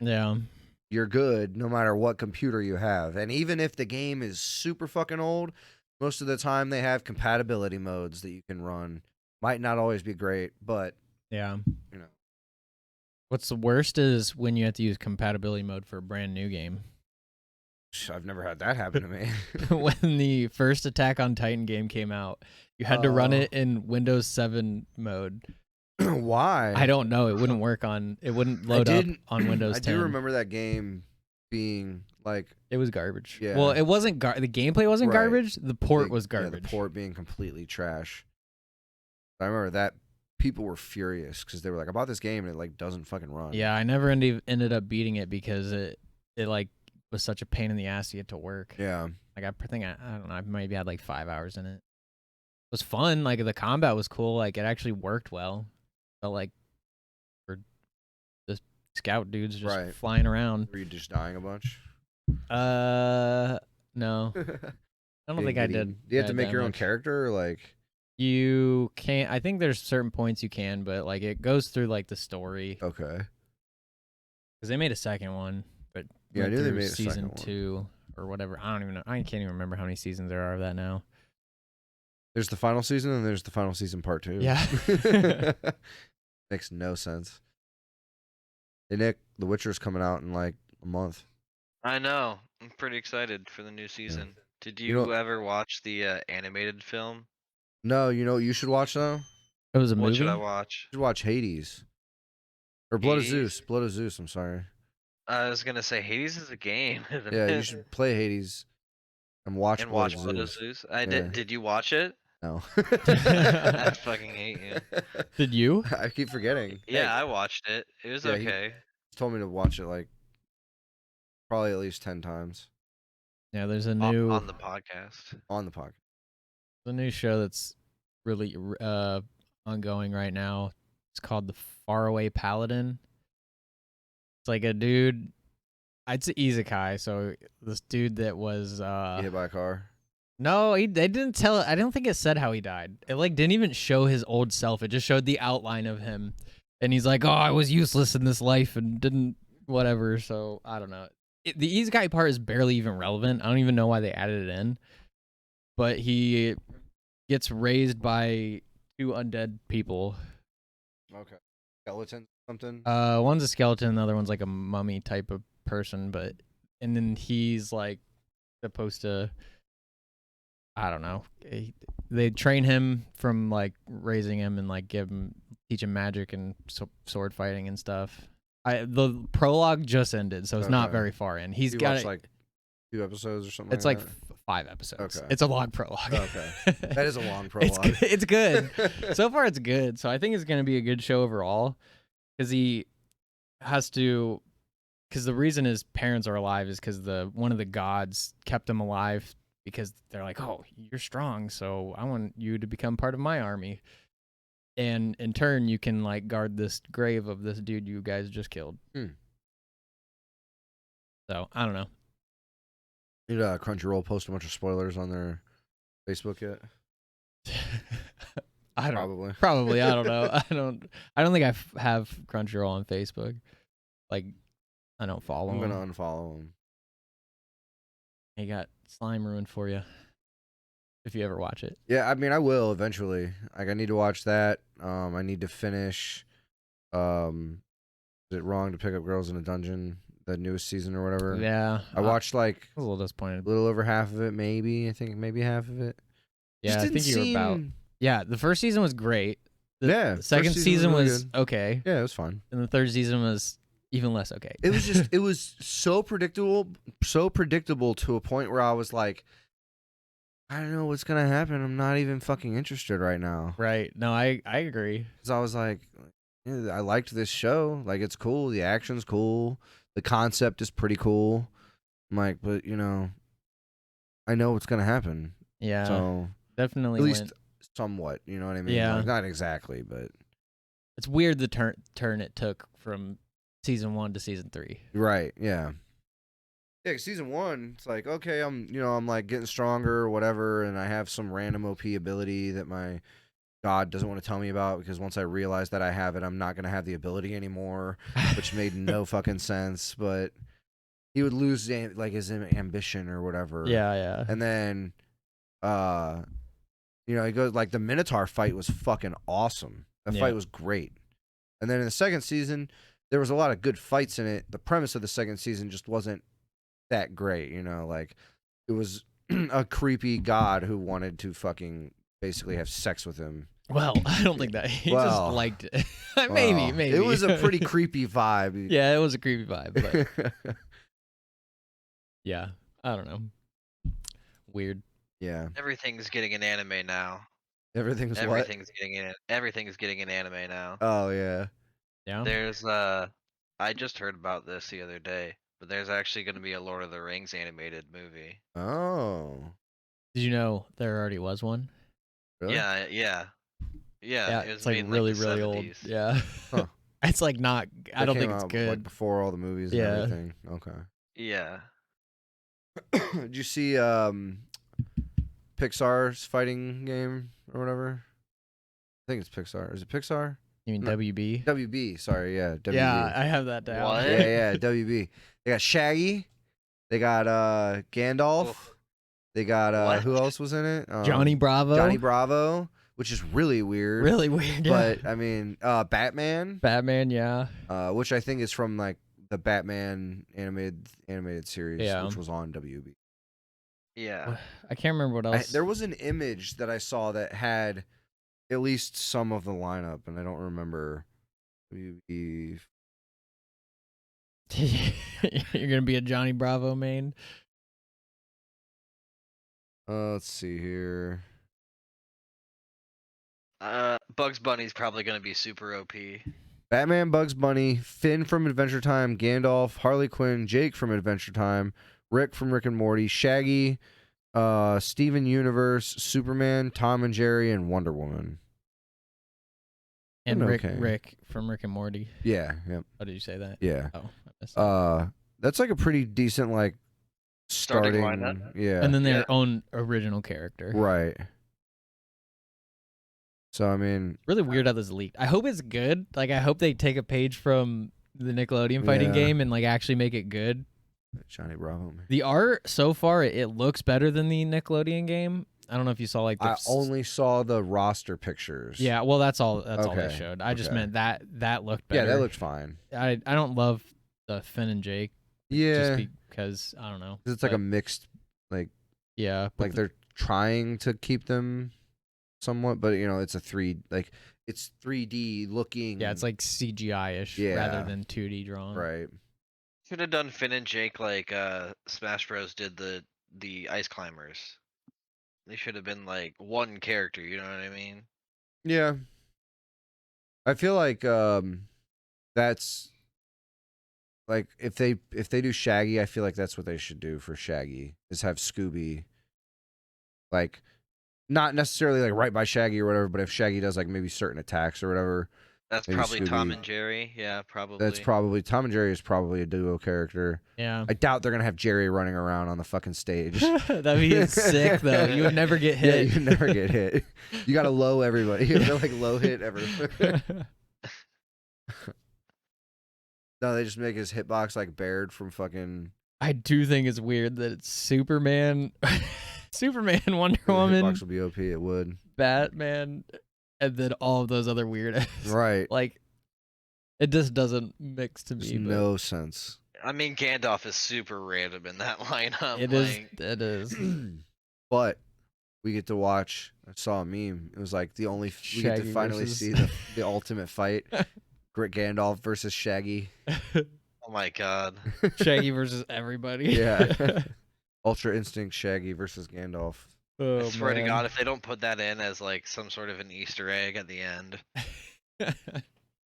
you're good no matter what computer you have. And even if the game is super fucking old, most of the time they have compatibility modes that you can run. Might not always be great, but you know. What's the worst is when you have to use compatibility mode for a brand new game. I've never had that happen to me. When the first Attack on Titan game came out, you had to run it in Windows 7 mode. Why? I don't know. It wouldn't work on. It wouldn't load up on Windows 10. I do remember that game being like it was garbage. Yeah. Well, it wasn't. The gameplay wasn't garbage. The port was garbage. Yeah, the port being completely trash. I remember that people were furious because they were like, "I bought this game and it like doesn't fucking run." Yeah, I never ended up beating it because it like was such a pain in the ass to get to work. Yeah. Like I think I don't know. I maybe had like 5 hours in it. It was fun. Like the combat was cool. Like it actually worked well. Felt like for the scout dudes just flying around. Were you just dying a bunch? No. I don't think I did. Do you have to make your own character or like? You can't. I think there's certain points you can, but like it goes through like the story. Okay. Because they made a second one, but yeah, I knew they made a season 2 or whatever. I don't even know. I can't even remember how many seasons there are of that now. There's the final season and there's the final season part 2. Yeah. Makes no sense. Hey Nick, The Witcher's coming out in like a month. I know. I'm pretty excited for the new season. Yeah. Did you ever watch the animated film? No, you know what you should watch though? It was a movie? What should I watch? You should watch Hades. Or Blood of Zeus. Blood of Zeus, I'm sorry. I was gonna say Hades is a game, isn't yeah, it? you should play Hades and watch Blood of Zeus. I did. Did you watch it? No. I fucking hate you. Did you? I keep forgetting. Yeah, I watched it. It was okay. He told me to watch it like probably at least 10 times. Yeah, there's a new on the podcast. On the podcast. The new show that's really ongoing right now. It's called The Faraway Paladin. It's like a dude. It's an isekai. So this dude that was hit by a car. No, they didn't tell. I don't think it said how he died. It like didn't even show his old self. It just showed the outline of him, and he's like, "Oh, I was useless in this life and didn't whatever." So I don't know. The isekai part is barely even relevant. I don't even know why they added it in. But he gets raised by 2 undead people. Okay. Skeleton something? One's a skeleton, the other one's like a mummy type of person, and then he's like supposed to, I don't know. They train him from like raising him and like teach him magic and sword fighting and stuff. The prologue just ended, so it's not very far in. He's got like 2 episodes or something. It's like 5 episodes. Okay. It's a long prologue. Okay. That is a long prologue. It's good. So far, it's good. So I think it's going to be a good show overall, because he has to. Because the reason his parents are alive is because one of the gods kept him alive, because they're like, "Oh, you're strong, so I want you to become part of my army." And in turn, you can like guard this grave of this dude you guys just killed. So I don't know. Did Crunchyroll post a bunch of spoilers on their Facebook yet? I don't. Probably. Probably. I don't know. I don't think I have Crunchyroll on Facebook. Like, I don't follow. I'm them. gonna unfollow them. He got Slime ruined for you. If you ever watch it. Yeah, I mean, I will eventually. Like, I need to watch that. I need to finish. Is it wrong to pick up girls in a dungeon? The newest season or whatever. Yeah. I watched like I was a little disappointed. a little over half of it, maybe. I think maybe half of it. Yeah, I think you were about. Yeah, the first season was great. The second season was really okay. Yeah, it was fun. And the third season was even less okay. It was just, it was so predictable to a point where I was like, I don't know what's gonna happen. I'm not even fucking interested right now. Right. No, I agree. Because I was like, yeah, I liked this show. Like, it's cool. The action's cool. The concept is pretty cool. I'm like, but I know what's gonna happen. Yeah. So definitely. at least somewhat. You know what I mean? Yeah. Like, not exactly, but it's weird the turn it took from season 1 to season 3. right. Yeah. Yeah, season 1, it's like, okay, I'm like getting stronger or whatever, and I have some random OP ability that my God doesn't want to tell me about, because once I realize that I have it, I'm not going to have the ability anymore, which made no fucking sense, but he would lose like his ambition or whatever. Yeah, yeah. And then, he goes, like, the Minotaur fight was fucking awesome. That fight was great. And then in the second season, there was a lot of good fights in it. The premise of the second season just wasn't that great, like it was a creepy god who wanted to fucking basically have sex with him. Well, I don't think that he just liked it. maybe it was a pretty creepy vibe. Yeah, it was a creepy vibe, but yeah, I don't know. Weird. Yeah. Everything's getting an anime now. Everything's getting an anime now. Oh yeah. Yeah. There's I just heard about this the other day, but there's actually going to be a Lord of the Rings animated movie. Oh. Did you know there already was one? Really? Yeah. It was it's like made in, really, the really old. 70s. Yeah. Huh. It's like not. I don't think it's good. Like before all the movies and everything. Okay. Yeah. Did you see Pixar's fighting game or whatever? I think it's Pixar. Is it Pixar? You mean WB? WB. Sorry, yeah. WB. Yeah, I have that down. What? Yeah, WB. They got Shaggy. They got Gandalf. Oof. They got What? who else was in it? Johnny Bravo. Johnny Bravo, which is really weird. Really weird. Yeah. But I mean, Batman. Batman, yeah. Which I think is from like the Batman animated series, Yeah. which was on WB. Yeah. I can't remember what else. There was an image that I saw that had at least some of the lineup, and I don't remember. WB. You're gonna be a Johnny Bravo main. Let's see here. Bugs Bunny's probably gonna be super OP. Batman, Bugs Bunny, Finn from Adventure Time, Gandalf, Harley Quinn, Jake from Adventure Time, Rick from Rick and Morty, Shaggy, Steven Universe, Superman, Tom and Jerry, and Wonder Woman. And Okay. Rick from Rick and Morty. Yeah, yep. Oh, did you say that? Yeah. Oh, I missed that. That's like a pretty decent like starting lineup. Yeah. And then their Yeah. own original character. Right. So I mean, Really weird how this leaked. I hope it's good. Like, I hope they take a page from the Nickelodeon fighting Yeah. game and like actually make it good. Johnny Bravo. Man. The art so far, it looks better than the Nickelodeon game. I don't know if you saw like the I only saw the roster pictures. Yeah, well, that's all they Okay, showed. I just okay. meant that looked better. Yeah, that looked fine. I don't love the Finn and Jake Yeah, just because I don't know. 'cause it's like but, a mixed, like yeah, but they're trying to keep them somewhat, but it's it's 3D looking. yeah, it's like CGI-ish Yeah. rather than 2D drawn. right. Should have done Finn and Jake like Smash Bros did the Ice Climbers. They should have been like one character, you know what I mean? Yeah, I feel like that's like if they do Shaggy, I feel like that's what they should do for Shaggy is have Scooby, like not necessarily like right by Shaggy or whatever, but if Shaggy does like maybe certain attacks or whatever, That's Maybe probably Tom Scooby. and Jerry. Yeah, probably. That's probably Tom and Jerry is probably a duo character. Yeah. I doubt they're gonna have Jerry running around on the fucking stage. That'd be sick though. You would never get hit. Yeah, you never get hit. You gotta low everybody. You have to like low hit everyone. No, they just make his hitbox like Baird from fucking. I do think it's weird that it's Superman, Superman, Wonder The Woman, hitbox would be OP. It would. Batman, and then all of those other weird. Right. Like, it just doesn't mix to Makes me. but no sense. I mean, Gandalf is super random in that lineup. It is. It is. But we get to watch. I saw a meme. It was like the only we get to Shaggy finally versus- see the ultimate fight. Gandalf versus Shaggy. Oh my god. Shaggy versus everybody. Yeah. Ultra Instinct Shaggy versus Gandalf. Oh, I swear to man. God, if they don't put that in as like some sort of an Easter egg at the end.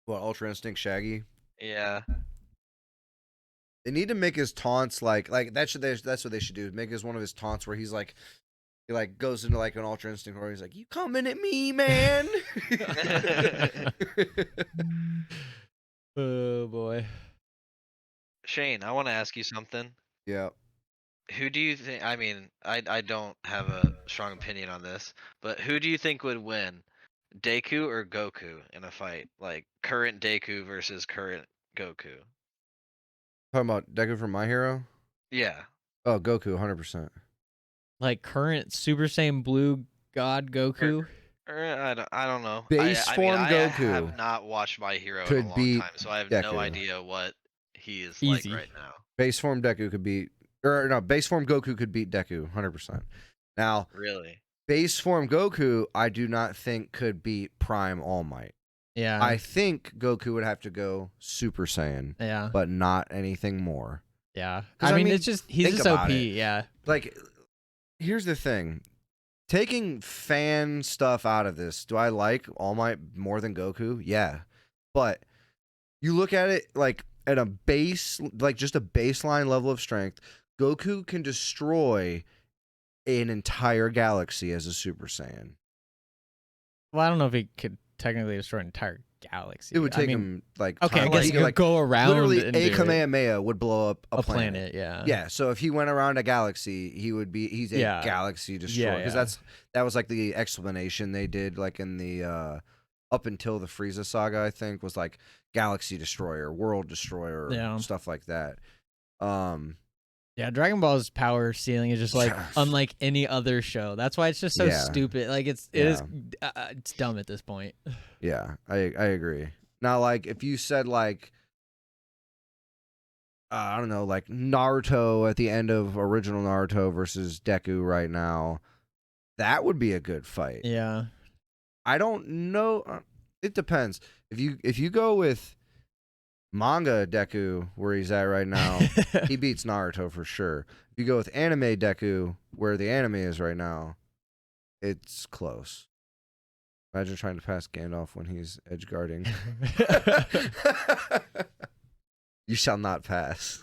What, Ultra Instinct Shaggy? Yeah. They need to make his taunts like that's what they should do. Make his one of his taunts where he's like he like goes into like an Ultra Instinct where he's like, "You coming at me, man?" Oh boy. Shane, I want to ask you something. Yeah. Who do you think? I mean, I don't have a strong opinion on this, but who do you think would win, Deku or Goku in a fight? Like current Deku versus current Goku. Talking about Deku from My Hero? Yeah. Oh, Goku, 100%. Like current Super Saiyan Blue God Goku. I don't know. Base form I Goku have not watched My Hero in could a long beat time, so I have Deku. no idea what he is Easy. like right now. Base form Deku could beat, or no, base form Goku could beat Deku, 100%. Now, Really? base form Goku, I do not think could beat Prime All Might. Yeah. I think Goku would have to go Super Saiyan, Yeah. but not anything more. Yeah. 'Cause, I I mean, mean, it's just he's think just about OP. it. Yeah. Like, here's the thing. Taking fan stuff out of this, do I like All Might more than Goku? Yeah. But you look at it like at a base, like just a baseline level of strength, Goku can destroy an entire galaxy as a Super Saiyan. Well, I don't know if he could technically destroy an entire galaxy. It would take I mean, him like okay, I time. guess He you could, could like go around literally and a do it. Kamehameha would blow up a a planet. planet. Yeah. Yeah, so if he went around a galaxy, he's a Yeah. galaxy destroyer. Because yeah. that was like the explanation they did, like in the up until the Frieza saga, I think, was like galaxy destroyer, world destroyer, Yeah. stuff like that. Yeah, Dragon Ball's power ceiling is just like Yeah. unlike any other show. That's why it's just so Yeah. stupid. Like it is it's dumb at this point. Yeah, I agree. Now, like if you said like I don't know, like Naruto at the end of original Naruto versus Deku right now, that would be a good fight. Yeah. I don't know. It depends. If you go with manga Deku where he's at right now, he beats Naruto for sure. If you go with anime Deku where the anime is right now, it's close. Imagine trying to pass Gandalf when he's edge guarding. You shall not pass.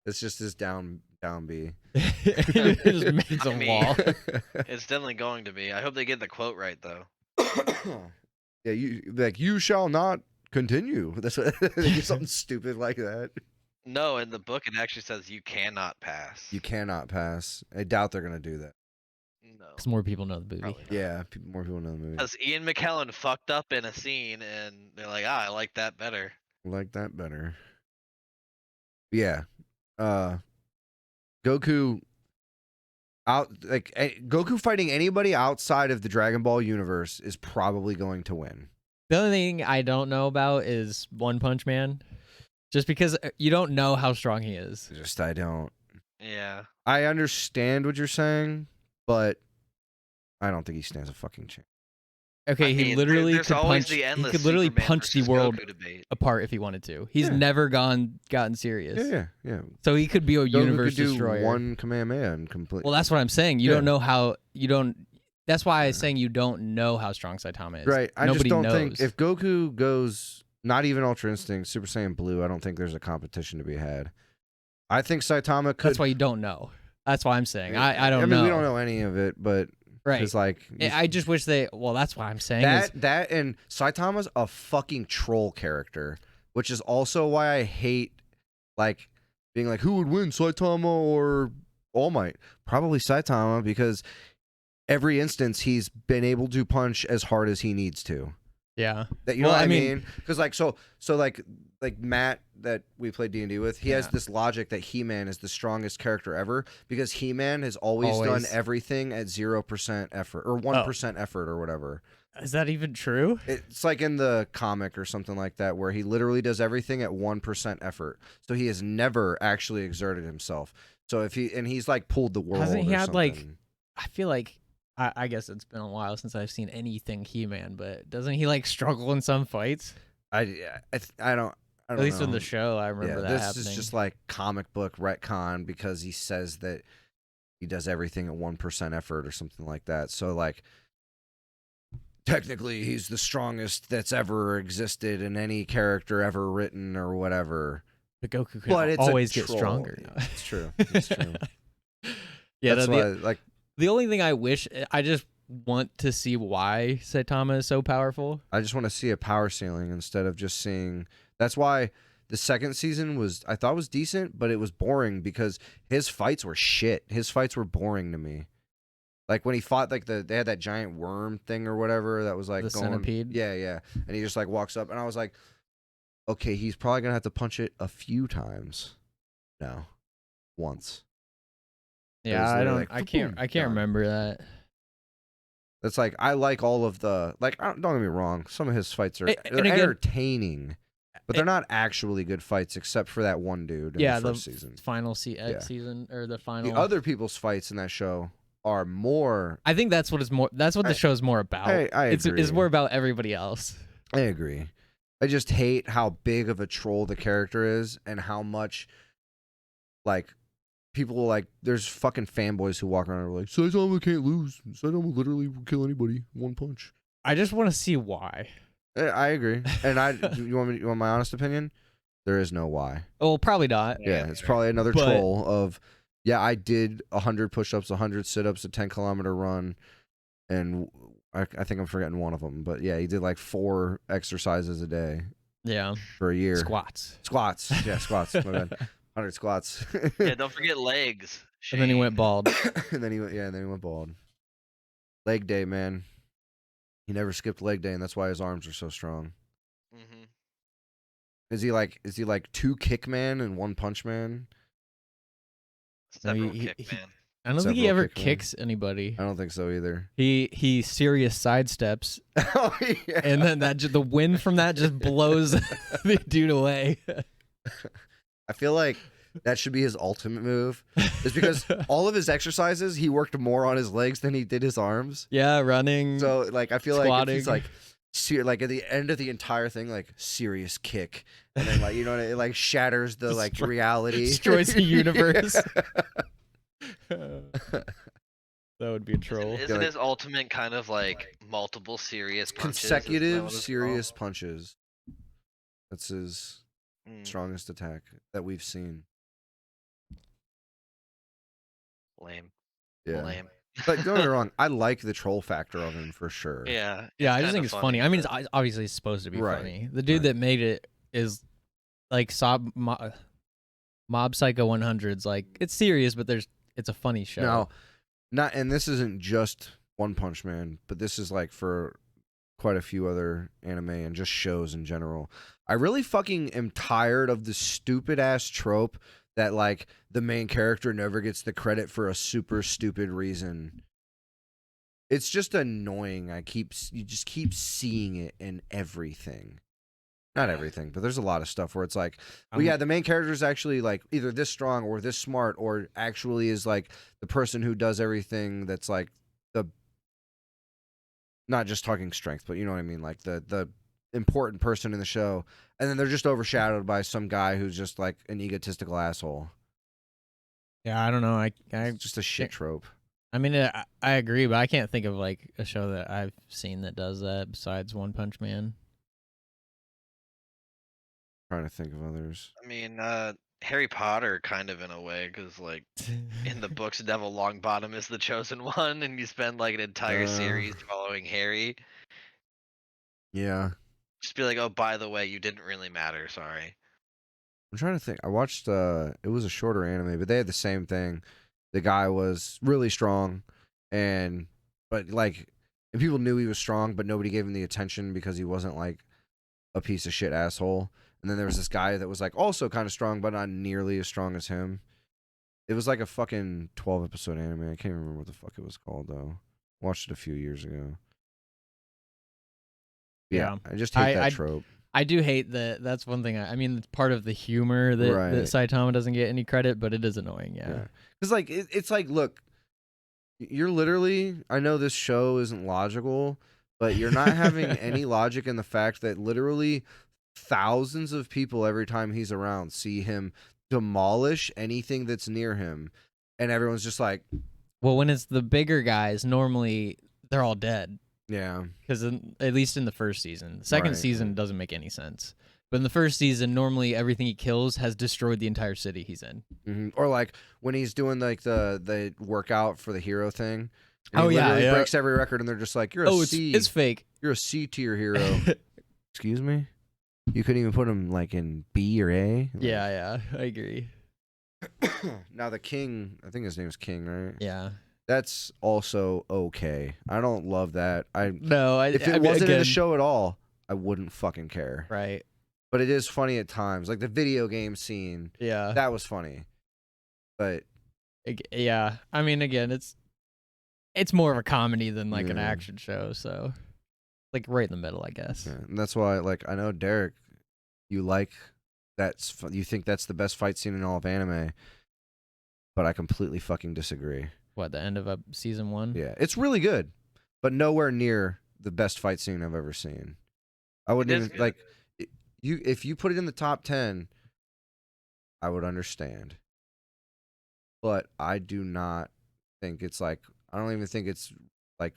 It's just his down B. It just makes a I mean- wall. It's definitely going to be. I hope they get the quote right though. Yeah, you shall not continue. That's what something stupid like that. No, in the book it actually says you cannot pass. You cannot pass. I doubt they're gonna do that. No. Because more people know the movie. Probably not. Yeah, more people know the movie. Because Ian McKellen fucked up in a scene and they're like, I like that better. Like that better. Yeah. Goku Goku fighting anybody outside of the Dragon Ball universe is probably going to win. The only thing I don't know about is One Punch Man. Just because you don't know how strong he is. I don't. Yeah. I understand what you're saying, but I don't think he stands a fucking chance. Okay, I he mean, literally there's could always punch. the He endless could literally Superman punch the versus world Goku debate. apart if he wanted to. He's Yeah. never gotten serious. Yeah. So he could be a Goku universe could do destroyer. one Kamehameha and complete. Well, that's what I'm saying. You Yeah. don't know how. You don't. That's why I'm saying you don't know how strong Saitama is. Right. I Nobody just don't knows. think if Goku goes not even Ultra Instinct, Super Saiyan Blue, I don't think there's a competition to be had. I think Saitama could. That's why you don't know. That's why I'm saying I don't I mean, know. we don't know any of it, but Right. It's like I just wish they. Well, that's why I'm saying that and Saitama's a fucking troll character, which is also why I hate like being like, who would win, Saitama or All Might? Probably Saitama, because every instance he's been able to punch as hard as he needs to. Yeah. That you know what I mean? Because like so like Matt that we played D&D with, he has this logic that He-Man is the strongest character ever because He-Man has always done everything at 0% effort or 1% effort or whatever. Is that even true? It's like in the comic or something like that where he literally does everything at 1% effort. So he has never actually exerted himself. So if he's like pulled the world. Hasn't he had something. like? I feel like. I guess it's been a while since I've seen anything He-Man, but doesn't he like struggle in some fights? I don't. At least in the show, I remember that happening. This is just like comic book retcon because he says that he does everything at 1% effort or something like that. So like, technically, he's the strongest that's ever existed in any character ever written or whatever. But Goku could always get stronger. Yeah, it's true. It's true. Yeah, that's why, like. The only thing I just want to see why Saitama is so powerful. I just want to see a power ceiling instead of just seeing. That's why the second season I thought was decent, but it was boring because his fights were shit. His fights were boring to me. Like when he fought, like they had that giant worm thing or whatever that was like the centipede. Yeah, and he just like walks up, and I was like, okay, he's probably gonna have to punch it a few times. No, once. Yeah, I can't remember that. That's like I like all of the don't get me wrong. Some of his fights are entertaining, but they're not actually good fights except for that one dude in the first season. Final season or the final. The other people's fights in that show are more. I think that's what it's more. That's what the show's more about. I agree. It's more about everybody else. I agree. I just hate how big of a troll the character is and how much like. People like there's fucking fanboys who walk around and are like Saitama can't lose. Saitama literally will kill anybody one punch. I just want to see why. I agree, and you want my honest opinion? There is no why. Oh, well, probably not. Yeah, it's probably another troll of I did 100 push-ups, 100 sit-ups, a 10-kilometer run, and I think I'm forgetting one of them. But yeah, he did like 4 exercises a day. Yeah, for a year. Squats. Yeah, squats. My bad. 100 squats. Yeah, don't forget legs. And then he went bald. and then he went bald. Leg day, man. He never skipped leg day, and that's why his arms are so strong. Mm-hmm. Is he like 2 kick man and 1 punch man? Several kick man. I don't think he ever kicks anybody. I don't think so either. He serious sidesteps. Oh yeah. And then the wind from that just blows the dude away. I feel like that should be his ultimate move. Is because all of his exercises, he worked more on his legs than he did his arms. Yeah, running. So like I feel squatting. like if he's like at the end of the entire thing, like serious kick, and then like it like shatters the like reality, destroys the universe. That would be a troll. Isn't his ultimate kind of like multiple serious punches? Consecutive serious punches. That's his strongest attack that we've seen. Lame. Yeah. Lame. But don't get me wrong, I like the troll factor of him for sure. Yeah. Yeah, I just think it's funny. I mean, it's obviously supposed to be funny. The dude that made it is like Mob Psycho 100's like it's serious, but it's a funny show. And this isn't just One Punch Man, but this is like for quite a few other anime and just shows in general. I really fucking am tired of the stupid ass trope that like the main character never gets the credit for a super stupid reason. It's just annoying. You just keep seeing it in everything. Not everything, but there's a lot of stuff where it's like, well, yeah, the main character is actually like either this strong or this smart or actually is like the person who does everything that's like not just talking strength, but you know what I mean? Like the important person in the show. And then they're just overshadowed by some guy who's just like an egotistical asshole. Yeah, I don't know. It's just a shit trope. I mean, I agree, but I can't think of like a show that I've seen that does that besides One Punch Man. Trying to think of others. I mean, Harry Potter kind of in a way, because like in the books, Neville Longbottom is the chosen one, and you spend like an entire series following Harry. Yeah. Just be like, oh, by the way, you didn't really matter. Sorry. I'm trying to think. I watched it was a shorter anime, but they had the same thing. The guy was really strong and people knew he was strong, but nobody gave him the attention because he wasn't like a piece of shit asshole. And then there was this guy that was like also kind of strong, but not nearly as strong as him. It was like a fucking 12-episode anime. I can't remember what the fuck it was called though. Watched it a few years ago. Yeah, I just hate that trope. I do hate that. That's one thing. I mean, it's part of the humor that Saitama doesn't get any credit, but it is annoying. Yeah. Because like it's like, look, you're literally. I know this show isn't logical, but you're not having any logic in the fact that literally thousands of people every time he's around see him demolish anything that's near him, and everyone's just like, well, when it's the bigger guys, normally they're all dead. Yeah, because at least in the first season, the second season doesn't make any sense. But in the first season, normally everything he kills has destroyed the entire city he's in. Mm-hmm. Or like when he's doing like the workout for the hero thing. And he literally breaks every record, and they're just like, "You're a C. It's fake. You're a C tier hero." Excuse me. You couldn't even put him like in B or A. Like, yeah, I agree. Now the king, I think his name is King, right? Yeah. That's also okay. I don't love that. If it wasn't in the show at all, I wouldn't fucking care. Right. But it is funny at times, like the video game scene. Yeah, that was funny. But yeah, I mean, again, it's more of a comedy than like an action show. So, like right in the middle, I guess. Yeah, and that's why, like, I know Derek, you think that's the best fight scene in all of anime, but I completely fucking disagree. What, the end of season 1? Yeah, it's really good, but nowhere near the best fight scene I've ever seen. I wouldn't even like if you put it in the top 10, I would understand. But I do not think it's like, I don't even think it's like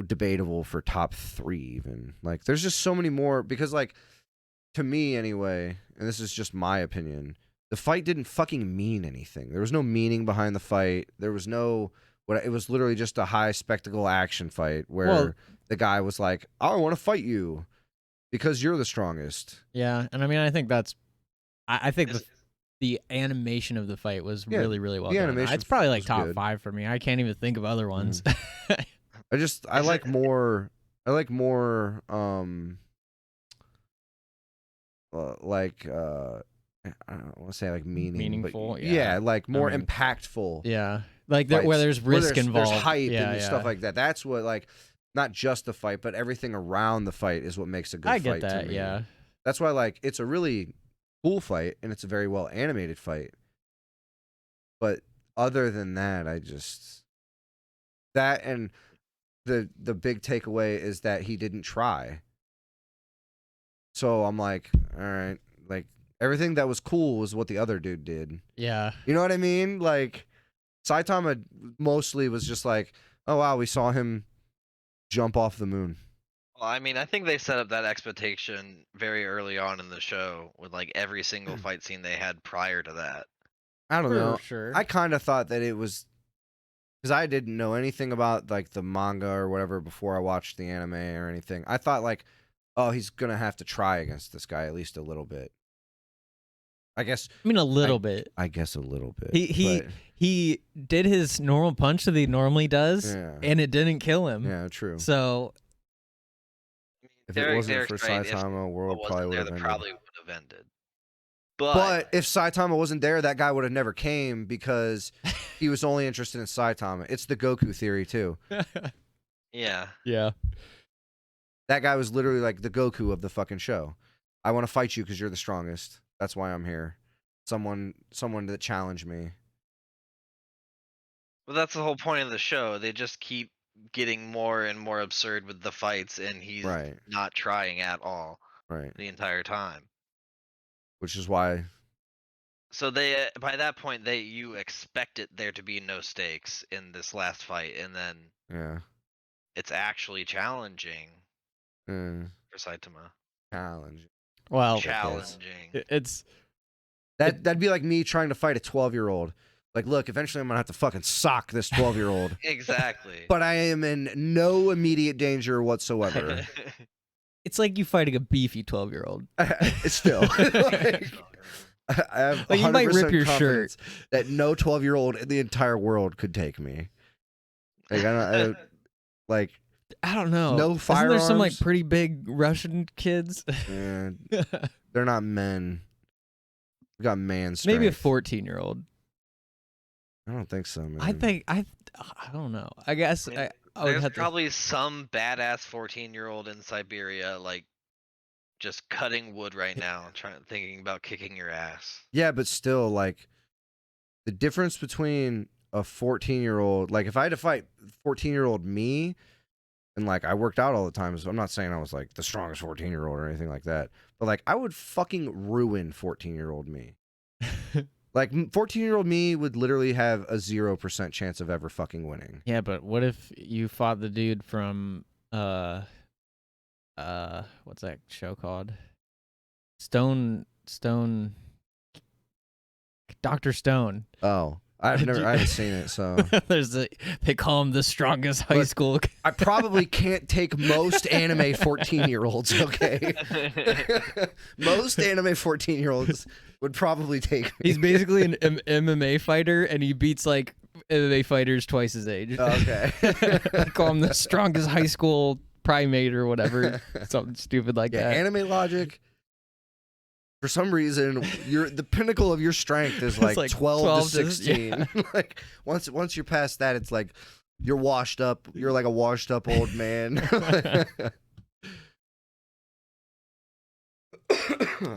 debatable for top 3 even. Like there's just so many more, because like to me anyway, and this is just my opinion, the fight didn't fucking mean anything. There was no meaning behind the fight. There was no it was literally just a high spectacle action fight where the guy was like, I want to fight you because you're the strongest. Yeah, and I mean, I think that's I think the animation of the fight was really, really well done. It's probably like top 5 for me. I can't even think of other ones. I like more I don't want to say like meaningful, but yeah, like more impactful. Yeah, like where there's risk involved, there's hype and stuff like that. That's what, like, not just the fight, but everything around the fight is what makes a good fight. I get that, to me. yeah. That's why, like, it's a really cool fight and it's a very well animated fight. But other than that, that and the big takeaway is that he didn't try. So I'm like, all right, like, everything that was cool was what the other dude did. Yeah. You know what I mean? Like, Saitama mostly was just like, oh, wow, we saw him jump off the moon. Well, I mean, I think they set up that expectation very early on in the show with, like, every single fight scene they had prior to that. I don't know. Sure. I kind of thought that it was... Because I didn't know anything about, like, the manga or whatever before I watched the anime or anything. I thought, like, oh, he's going to have to try against this guy at least a little bit. I mean, a little bit. I guess a little bit. He did his normal punch that he normally does, and it didn't kill him. Yeah, true. So if it wasn't for Saitama, world probably would have ended. Probably would have ended. But if Saitama wasn't there, that guy would have never came because he was only interested in Saitama. It's the Goku theory too. Yeah. Yeah. That guy was literally like the Goku of the fucking show. I want to fight you because you're the strongest. That's why I'm here. Someone that challenged me. Well, that's the whole point of the show. They just keep getting more and more absurd with the fights, and he's not trying at all. Right. The entire time. Which is why. So they, by that point, you expected there to be no stakes in this last fight, and then it's actually challenging for Saitama. Challenging. Well, challenging. It's That'd be like me trying to fight a 12-year-old. Like, look, eventually I'm gonna have to fucking sock this 12-year-old. Exactly. But I am in no immediate danger whatsoever. It's like you fighting a beefy 12-year-old. Still, like, I have Like, you might rip your confidence that no 12-year-old in the entire world could take me. Like, I don't know. No Isn't there some like firearms? pretty big Russian kids? eh, they're not men. We got man strength. Maybe a 14-year-old. I don't think so, man. I don't know. I guess I mean, I would There's have to. probably some badass 14-year-old in Siberia, like, just cutting wood right now, thinking about kicking your ass. Yeah, but still, like, the difference between a 14-year-old, like, if I had to fight 14-year-old me, and, like, I worked out all the time, so I'm not saying I was, like, the strongest 14-year-old or anything like that, but, like, I would fucking ruin 14-year-old me. Like, 14-year-old me would literally have a 0% chance of ever fucking winning. Yeah, but what if you fought the dude from what's that show called? Dr. Stone. Oh, I haven't seen it, so They call him the strongest high Look, school. I probably can't take most anime 14-year-olds, okay? Most anime 14-year-olds would probably take me. He's basically an MMA fighter, and he beats like MMA fighters twice his age. Okay. They call him the strongest high school primate or whatever, something stupid like Yeah, that. anime logic. For some reason, the pinnacle of your strength is It's like, like 12 to 12 to 16. Like once you're past that, it's like you're washed up. You're like a washed up old man.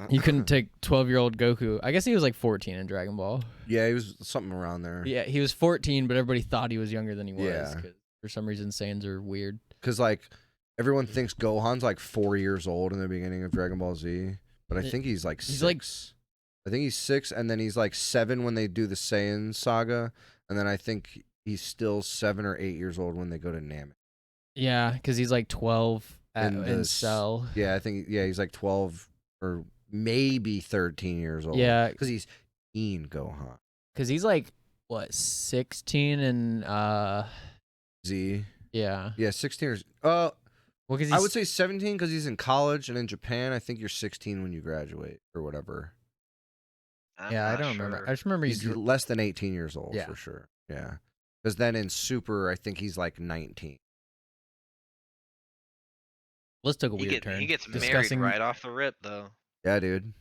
You couldn't take 12-year-old Goku. I guess he was like 14 in Dragon Ball. Yeah, he was something around there. Yeah, he was 14, but everybody thought he was younger than he was. Yeah. 'Cause for some reason, Saiyans are weird. Because like everyone thinks Gohan's like 4 years old in the beginning of Dragon Ball Z, but I think he's like 6. I think he's 6, and then he's like 7 when they do the Saiyan saga, and then I think he's still 7 or 8 years old when they go to Namek. Yeah, because he's like 12 in Cell. Yeah, I think he's like 12 or maybe 13 years old. Yeah, because he's teen Gohan. because he's like what 16 and Z. yeah. Yeah, 16 or Well, because I would say 17 because he's in college, and in Japan, I think you're 16 when you graduate or whatever. I'm yeah, I not don't remember. sure. I just remember He's he's less than 18 years old Yeah. for sure. Yeah, because then in Super, I think he's like 19. Let's took a weird He turn. gets Discussing- married right off the rip, though. Yeah, dude.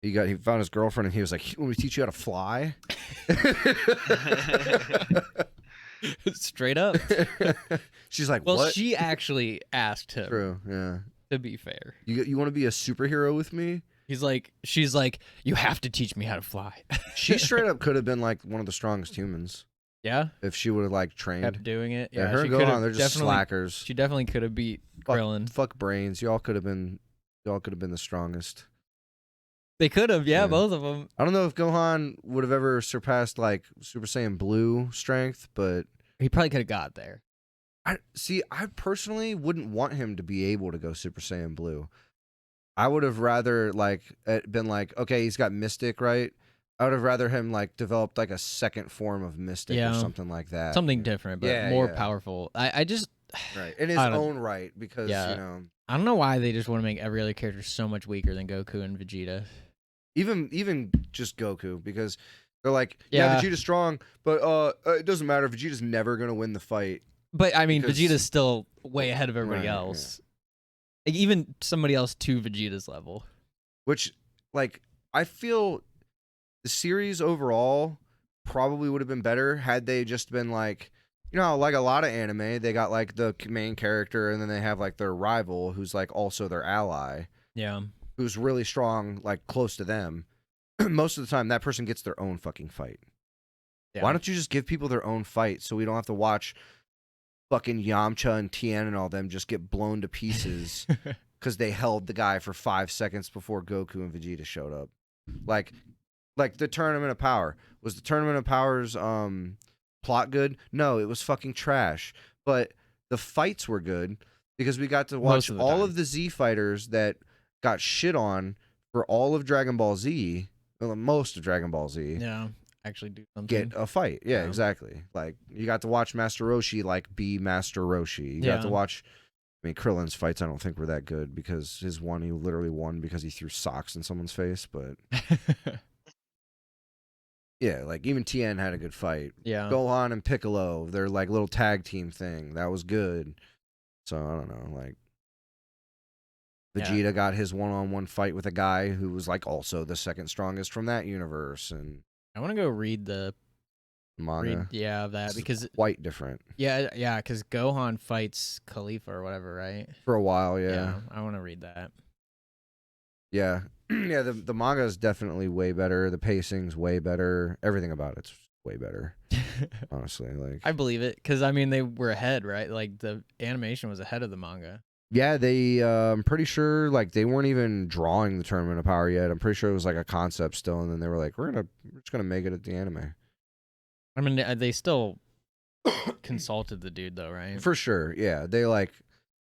He found his girlfriend, and he was like, "When we teach you how to fly." Straight up. She's like, Well, "What?" she actually asked him. True. Yeah. To be fair, You want to be a superhero with me? she's like, you have to teach me how to fly. She straight up could have been like one of the strongest humans Yeah, if she would have like trained. kept doing it. Yeah, Yeah, her she and could've Gohan, they're just definitely- slackers. She definitely could have beat Krillin. Fuck brains. Y'all could have been the strongest. They could have, Yeah. both of them. I don't know if Gohan would have ever surpassed like Super Saiyan Blue strength, but He probably could have got there. I personally wouldn't want him to be able to go Super Saiyan Blue. I would have rather like been like, okay, he's got Mystic, right? I would have rather him like developed like a second form of Mystic or something like that. Something different, but Yeah, more yeah. powerful. I just Right. In his I don't- own right, because Yeah. I don't know why they just want to make every other character so much weaker than Goku and Vegeta. even just Goku, because they're like, yeah, Yeah. Vegeta's strong, but it doesn't matter. Vegeta's never gonna win the fight. But I mean, Because- Vegeta's still way ahead of everybody Right, else. Like, even somebody else to Vegeta's level. Which, like, I feel the series overall probably would have been better had they just been like, you know, like a lot of anime, they got like the main character, and then they have like their rival who's like also their ally, Yeah. who's really strong, like close to them. Most of the time, that person gets their own fucking fight. Yeah. Why don't you just give people their own fight so we don't have to watch fucking Yamcha and Tien and all them just get blown to pieces because they held the guy for 5 seconds before Goku and Vegeta showed up? Like the Tournament of Power. Was the Tournament of Power's plot good? No, it was fucking trash. But the fights were good because we got to watch Most of the all time. of the Z fighters that got shit on for all of Dragon Ball Z well, most of Dragon Ball Z Yeah, actually do something. get a fight. Yeah, Yeah. exactly. Like you got to watch Master Roshi be Master Roshi. You got to Yeah. watch. I mean, Krillin's fights I don't think were that good because his one he literally won because he threw socks in someone's face. But yeah, like even TN had a good fight. Yeah. Gohan and Piccolo, their like little tag team thing that was good. So I don't know, like Vegeta got his one-on-one fight with a guy who was like also the second strongest from that universe, and I want to go read the manga. that This is because quite different because Gohan fights Khalifa or whatever, right? for a while. Yeah. I want to read that. Yeah. Yeah, the manga is definitely way better. The pacing's way better. Everything about it's way better. Honestly, like I believe it because I mean they were ahead, right? Like the animation was ahead of the manga. yeah, they I'm pretty sure like they weren't even drawing the Tournament of Power yet. I'm pretty sure it was like a concept still, and then they were like, we're just gonna make it at the anime. I mean they still consulted the dude though, right? For sure, yeah. They like,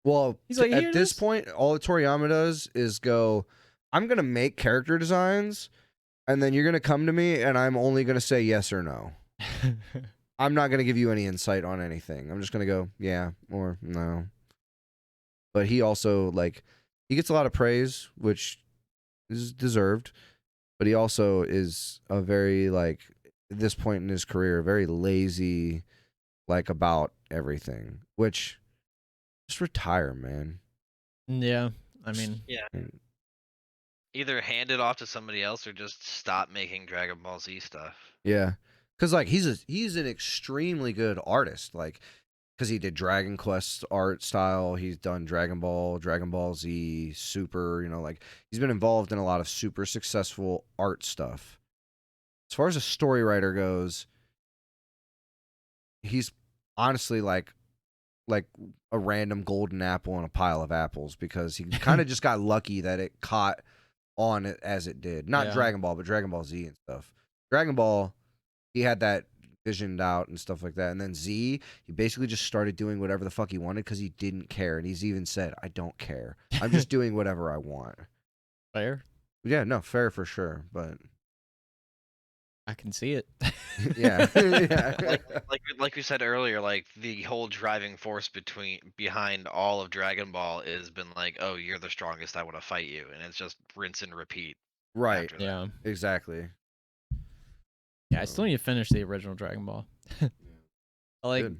well, He's like, at "Hear this this?" point, all that Toriyama does is go, I'm gonna make character designs, and then you're gonna come to me, and I'm only gonna say yes or no. I'm not gonna give you any insight on anything. I'm just gonna go, yeah or no. But he also like, he gets a lot of praise, which is deserved. But he also is a very like, at this point in his career, very lazy, like about everything. Which, just retire, man. Yeah, I mean, Yeah. Either hand it off to somebody else or just stop making Dragon Ball Z stuff. Yeah, because like he's an extremely good artist. Like, because he did Dragon Quest art style, he's done Dragon Ball Z, Super. You know, like he's been involved in a lot of super successful art stuff. As far as a story writer goes, he's honestly like a random golden apple in a pile of apples because he kind of just got lucky that it caught on it as it did. Not Yeah. Dragon Ball, but Dragon Ball Z and stuff. Dragon Ball, he had that visioned out and stuff like that. And then Z, he basically just started doing whatever the fuck he wanted because he didn't care. And he's even said, I don't care. I'm just doing whatever I want. fair. Yeah, no, fair for sure. But I can see it. yeah. Yeah. Like we said earlier, like the whole driving force behind all of Dragon Ball has been like, oh, you're the strongest, I want to fight you, and it's just rinse and repeat. Right. after that. Yeah. Exactly. Yeah, I still need to finish the original Dragon Ball. I like Good.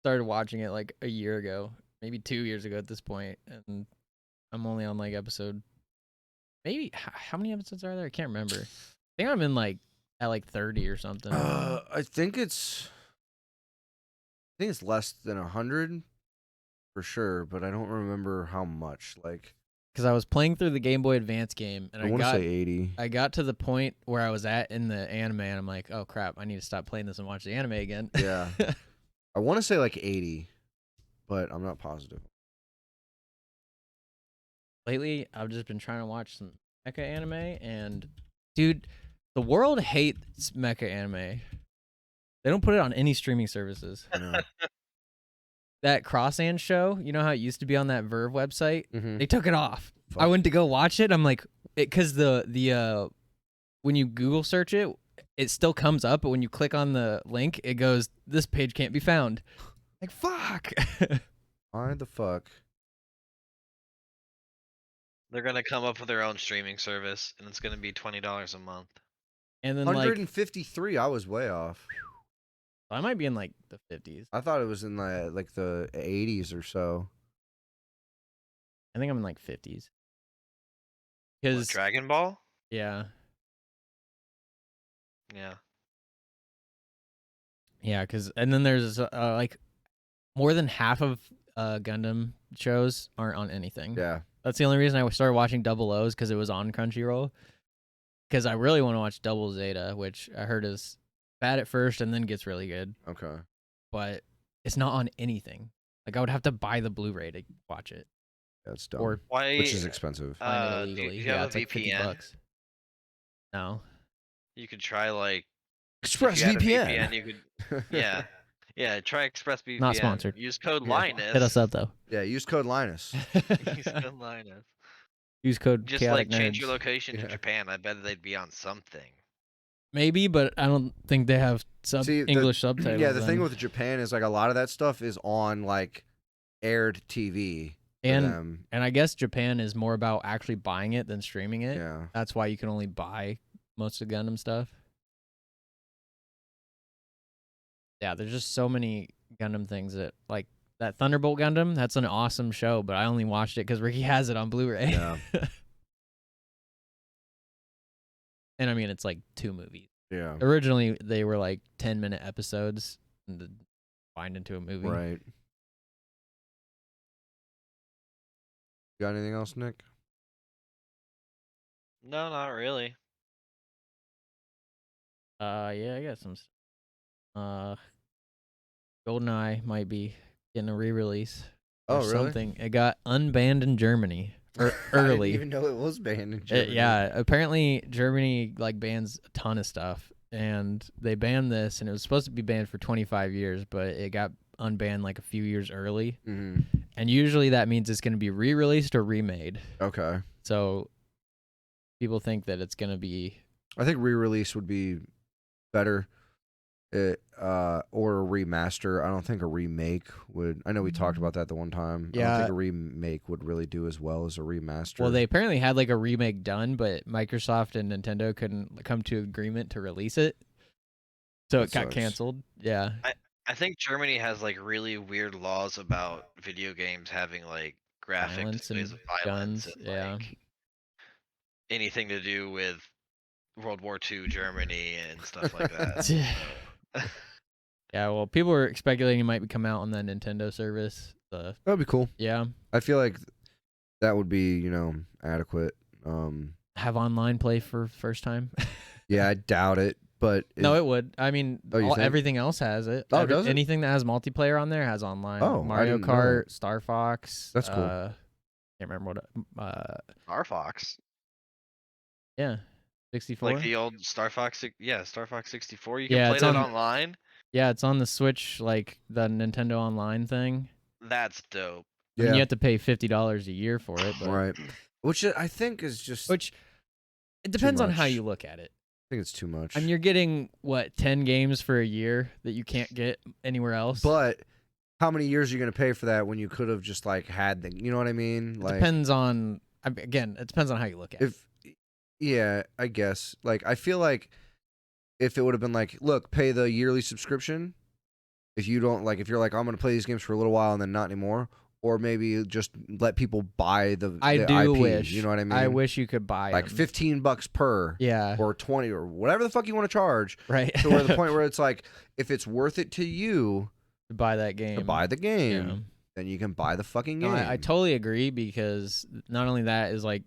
started watching it like a year ago, maybe 2 years ago at this point, and I'm only on like episode. Maybe how many episodes are there? I can't remember. I think I'm in like at like 30 or something. I think it's less than 100 for sure, but I don't remember how much. Like, Because I was playing through the Game Boy Advance game, and I want to say 80. I got to the point where I was at in the anime, and I'm like, oh crap, I need to stop playing this and watch the anime again. Yeah. I want to say like 80, but I'm not positive. Lately, I've just been trying to watch some mecha anime, and dude, the world hates mecha anime. They don't put it on any streaming services. I know. That Crossand show, you know how it used to be on that Verve website? Mhm. They took it off. Fuck. I went to go watch it. I'm like, because the when you Google search it, it still comes up, but when you click on the link, it goes, this page can't be found. Like, fuck. Why the fuck? They're gonna come up with their own streaming service, and it's gonna be $20 a month. And then like, 153. I was way off. I might be in like the 50s. I thought it was in the 80s or so. I think I'm in like 50s. What, Because Dragon Ball? yeah, Yeah. yeah. Because and then there's like more than half of Gundam shows aren't on anything. Yeah. That's the only reason I started watching Double O's because it was on Crunchyroll. Because I really want to watch Double Zeta, which I heard is bad at first and then gets really good. Okay. But it's not on anything. Like I would have to buy the Blu-ray to watch it That's dumb. or Why? Which is expensive. find it do illegally. you Yeah, have it's a like $50. VPN? No. You could try like Express if you had a VPN. You could, yeah, yeah. Try ExpressVPN. Not sponsored. Use code Yeah. Linus. Hit us up though. Yeah, use code Linus. Use code Linus. Use code Just like change TheChaoticNerdz. your location to Yeah. Japan. I bet they'd be on something. Maybe, but I don't think they have English subtitles. Yeah, the then. thing with Japan is like a lot of that stuff is on like aired TV. For them. And I guess Japan is more about actually buying it than streaming it. Yeah. That's why you can only buy most of the Gundam stuff. Yeah, there's just so many Gundam things that, like, that Thunderbolt Gundam, that's an awesome show, but I only watched it because Ricky has it on Blu-ray. Yeah. And I mean, it's like 2 movies. Yeah. Originally, they were like 10-minute episodes and combined into a movie. Right. Got anything else, Nick? No, not really. Yeah, I got some. GoldenEye might be getting a re-release. Oh, Or really? something. It got unbanned in Germany I early. didn't even know it was banned in Germany. Yeah, apparently Germany like bans a ton of stuff, and they banned this, and it was supposed to be banned for 25 years, but it got unbanned like a few years early. Mm-hmm. And usually that means it's going to be re-released or remade. Okay. So people think that it's going to be. I think re-release would be better. Or a remaster. I don't think a remake would. I know we talked about that the one time. I Yeah. don't think a remake would really do as well as a remaster. Well, they apparently had like a remake done, but Microsoft and Nintendo couldn't come to agreement to release it. So That it got sucks. canceled. Yeah. I think Germany has like really weird laws about video games having like graphic Violence and displays of violence guns, and yeah. like anything to do with World War II Germany and stuff like that. So, Yeah, well, people were speculating it might come out on the Nintendo service. That'd be cool. Yeah. I feel like that would be, adequate. Have online play for first time. Yeah, I doubt it, but No, it would. I mean, Oh, you think? everything else has it. Oh, does it? Anything that has multiplayer on there has online. Oh, I Mario didn't know Kart, Star Fox. That's cool. Can't remember what. Star Fox. Yeah, 64. Like the old Star Fox, Star Fox 64. You can Yeah, play it's that on- online. Yeah, it's on the Switch, like the Nintendo Online thing. That's dope. I mean, you have to pay $50 a year for it, but right. Which I think is just. which it depends on how much. you look at it. I think it's too much. I mean, you're getting 10 games for a year that you can't get anywhere else. But how many years are you going to pay for that when you could have just like had the? You know what I mean? It Like depends on. Again, it depends on how you look at it. Yeah, I guess. Like I feel like if it would have been like, look, pay the yearly subscription. If you don't like, if you're like, I'm going to play these games for a little while and then not anymore, or maybe just let people buy the I IP, wish. you know what I mean? I wish you could buy like 'em. $15 per, Yeah. or 20 or whatever the fuck you want to charge. Right. To where the point where it's like, if it's worth it to you to buy that game. to buy the game, Yeah. then you can buy the fucking No, game. I totally agree, because not only that is like,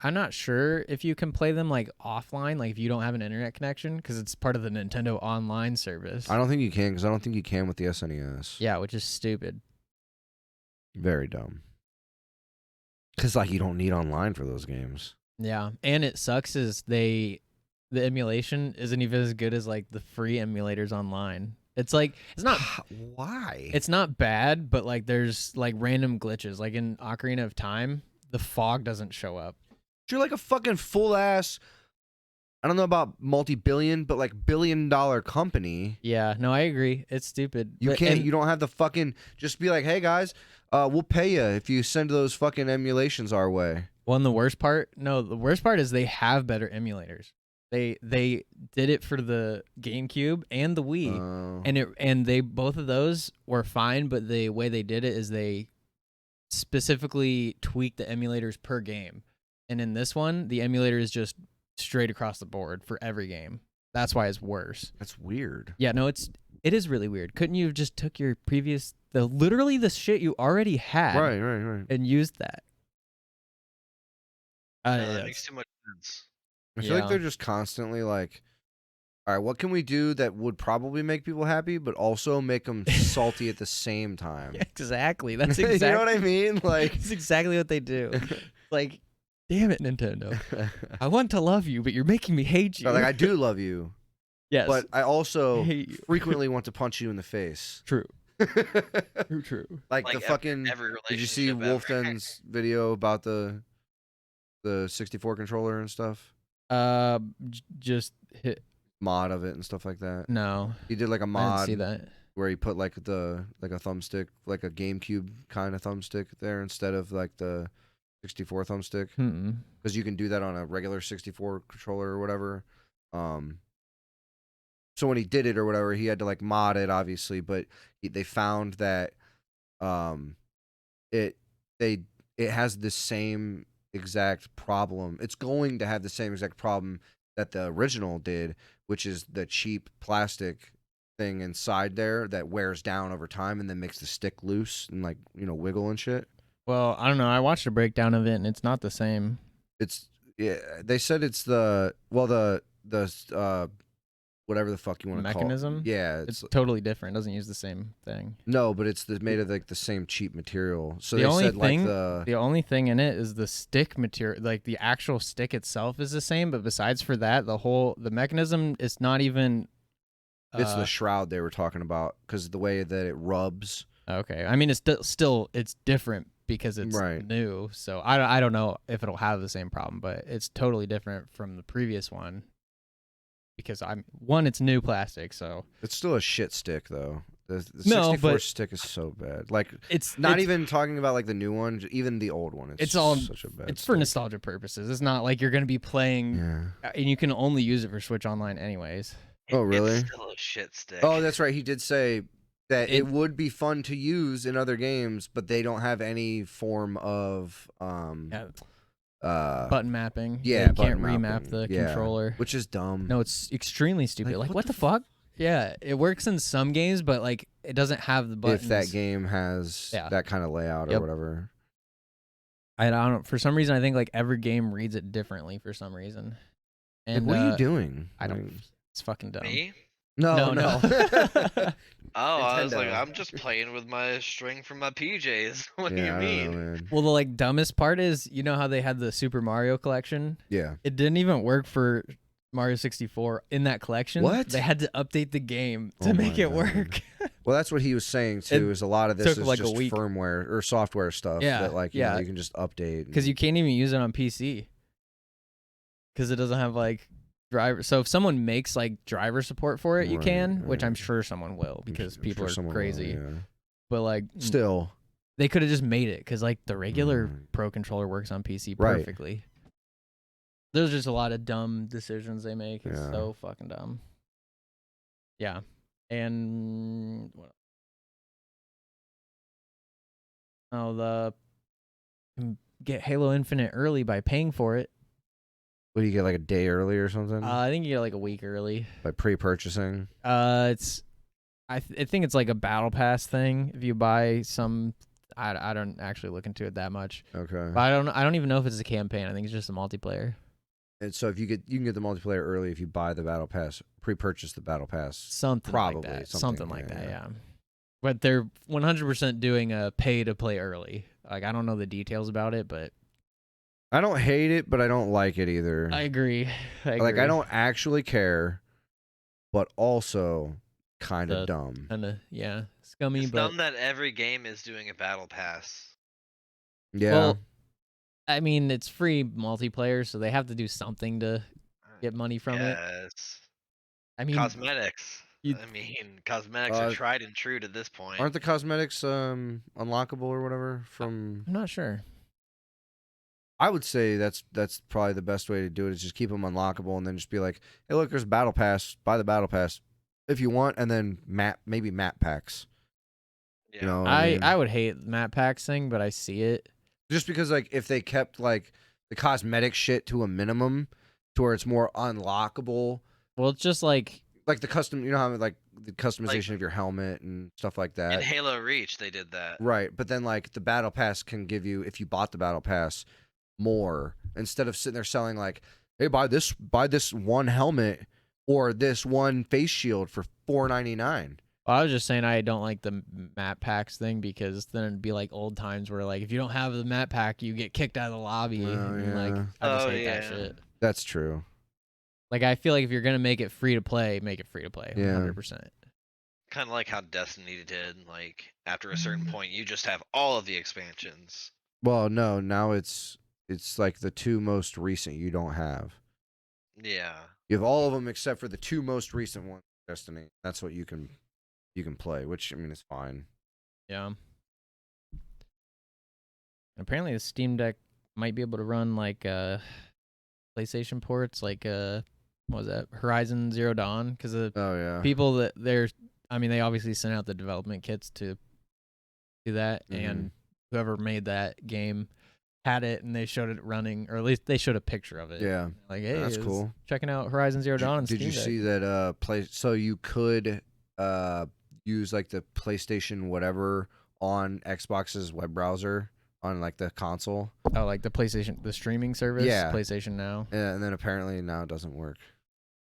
I'm not sure if you can play them like offline, like if you don't have an internet connection, because it's part of the Nintendo Online service. I don't think you can, because I don't think you can with the SNES. Yeah, which is stupid. Very dumb. Because like you don't need online for those games. Yeah, and it sucks is the emulation isn't even as good as like the free emulators online. It's like it's not Why? it's not bad, but like there's like random glitches. Like in Ocarina of Time, the fog doesn't show up. You're like a fucking full ass. I don't know about multi-billion, but like $billion company. Yeah, no, I agree. It's stupid. You But- can't. and- You don't have the fucking. Just be like, hey guys, we'll pay you if you send those fucking emulations our way. Well, and the worst part is they have better emulators. They did it for the GameCube and the Wii, and they both of those were fine. But the way they did it is they specifically tweaked the emulators per game, and in this one, the emulator is just straight across the board for every game. That's why it's worse. That's weird. Yeah, no, it is really weird. Couldn't you have just took your previous literally the shit you already had Right. and used that? That makes too much sense. I feel like Yeah. they're just constantly like, all right, what can we do that would probably make people happy, but also make them salty at the same time? Exactly. That's You exactly know what I mean? Like, that's exactly what they do. Like, damn it, Nintendo. I want to love you, but you're making me hate you. like I do love you, yes, but I also hate you. frequently want to punch you in the face. True. True. Like Like the fucking. every Did you see relationship ever. Wolfden's video about the the 64 controller and stuff? Just hit. Mod of it and stuff like that. No, He did like a I didn't mod see that. where he put like a thumbstick, like a GameCube kind of thumbstick there instead of like the 64 thumbstick, because you can do that on a regular 64 controller or whatever. So when he did it or whatever, he had to like mod it, obviously, but they found that it has the same exact problem. It's going to have the same exact problem that the original did, which is the cheap plastic thing inside there that wears down over time and then makes the stick loose and like, you know, wiggle and shit. Well, I don't know. I watched a breakdown of it, and it's not the same. They said it's the whatever the fuck you want to call it. Mechanism? Yeah, It's totally different. It doesn't use the same thing. no, but it's made of like the same cheap material. So The they only said thing- like The only thing in it is the stick material. Like the actual stick itself is the same, but besides for that, the mechanism is not even. it's the shroud they were talking about because the way that it rubs. Okay, I mean it's still it's different because it's Right. new. So I don't know if it'll have the same problem, but it's totally different from the previous one. Because it's new plastic, so It's still a shit stick though. The No, 64 but- stick is so bad. Like it's not it's, even talking about like the new one, even the old one. It's all- such a bad. It's for stick. nostalgia purposes. It's not like you're gonna be playing, Yeah. and you can only use it for Switch Online anyways. Oh, really? It's still a shit stick. Oh, that's right. He did say that it It- would be fun to use in other games, but they don't have any form of Button mapping. yeah, you can't button remap mapping. the Yeah. controller. which is dumb. No, it's extremely stupid. Like, Like, what what the the fuck? Yeah, it works in some games, but like it doesn't have the buttons. if that game has Yeah. that kind of layout or Yep. whatever. I don't. For some reason, I think like every game reads it differently. For some reason. Like, And what are you doing? I don't. Like, It's fucking dumb. Me? no, No. Oh, I was like, Nintendo. I'm just playing with my string from my PJs. What yeah, do you I don't mean? know, man. Well, the like dumbest part is, you know how they had the Super Mario collection? Yeah. It didn't even work for Mario 64 in that collection. What? They had to update the game Oh to my make it God. work. Well, that's what he was saying too. It Is a lot of this took is like a just week. firmware or software stuff Yeah, that like you know, yeah. you can just update. Because you can't even use it on PC. Because it doesn't have like driver. So if someone makes like driver support for it, you Right, can, which I'm right. sure someone will because I'm people sure are someone will, crazy. yeah. But like Still, they could have just made it because like the regular Right. Pro controller works on PC Right. perfectly. There's just a lot of dumb decisions they make. It's Yeah. so fucking dumb. Yeah. And what? Oh, you can get Halo Infinite early by paying for it. what do you get like a day early or something I think you get like a week early. by pre-purchasing? It's I think it's like a battle pass thing. If you buy some, I don't actually look into it that much. Okay. But I don't even know if it's a campaign. I think it's just a multiplayer. And so if you can get the multiplayer early if you buy the battle pass, pre-purchase the battle pass. Something Probably, like that. something, Something like yeah, that, yeah. yeah. But they're 100% doing a pay to play early. Like I don't know the details about it, but I don't hate it, but I don't like it either. I agree. Like I don't actually care, but also kind of The- dumb. Kinda, yeah, scummy, It's but dumb that every game is doing a battle pass. Yeah. well, I mean it's free multiplayer, so they have to do something to get money from it. Yes. I mean, Cosmetics. you- I mean, cosmetics are tried and true to this point. Aren't the cosmetics unlockable or whatever from? I'm not sure. I would say that's probably the best way to do it is just keep them unlockable and then just be like, hey, look, there's a battle pass. Buy the battle pass if you want, and then maybe map packs. Yeah. You know, what I mean? I would hate map packs thing, but I see it. Just because like if they kept like the cosmetic shit to a minimum, to where it's more unlockable, Well, it's just like like the custom, you know how like the customization of your helmet and stuff like that. In Halo Reach, they did that. Right, but then like the battle pass can give you, if you bought the battle pass, more instead of sitting there selling like, hey, buy this one helmet or this one face shield for $4.99. I was just saying I don't like the map packs thing because then it'd be like old times where like if you don't have the map pack, you get kicked out of the lobby. Oh, And, like yeah. I just Oh, hate that yeah. shit. That's true. Like I feel like if you're gonna make it free to play, make it free to play. Yeah. 100%. Kind of like how Destiny did. Like after a certain point, you just have all of the expansions. Well, no, now it's it's like the 2 most recent you don't have. Yeah. You have all of them except for the 2 most recent ones. Destiny. That's what you can play, which I mean is fine. Yeah. Apparently, the Steam Deck might be able to run like PlayStation ports, like what was that, Horizon Zero Dawn? Because people that they obviously sent out the development kits to do that, and whoever made that game had it, and they showed it running, or at least they showed a picture of it. Yeah, like, hey, that's cool. Checking out Horizon Zero Dawn. Did you see that? So you could use like the PlayStation whatever on Xbox's web browser on like the console. Oh, like the streaming service. Yeah, PlayStation Now. Yeah, and then apparently now it doesn't work.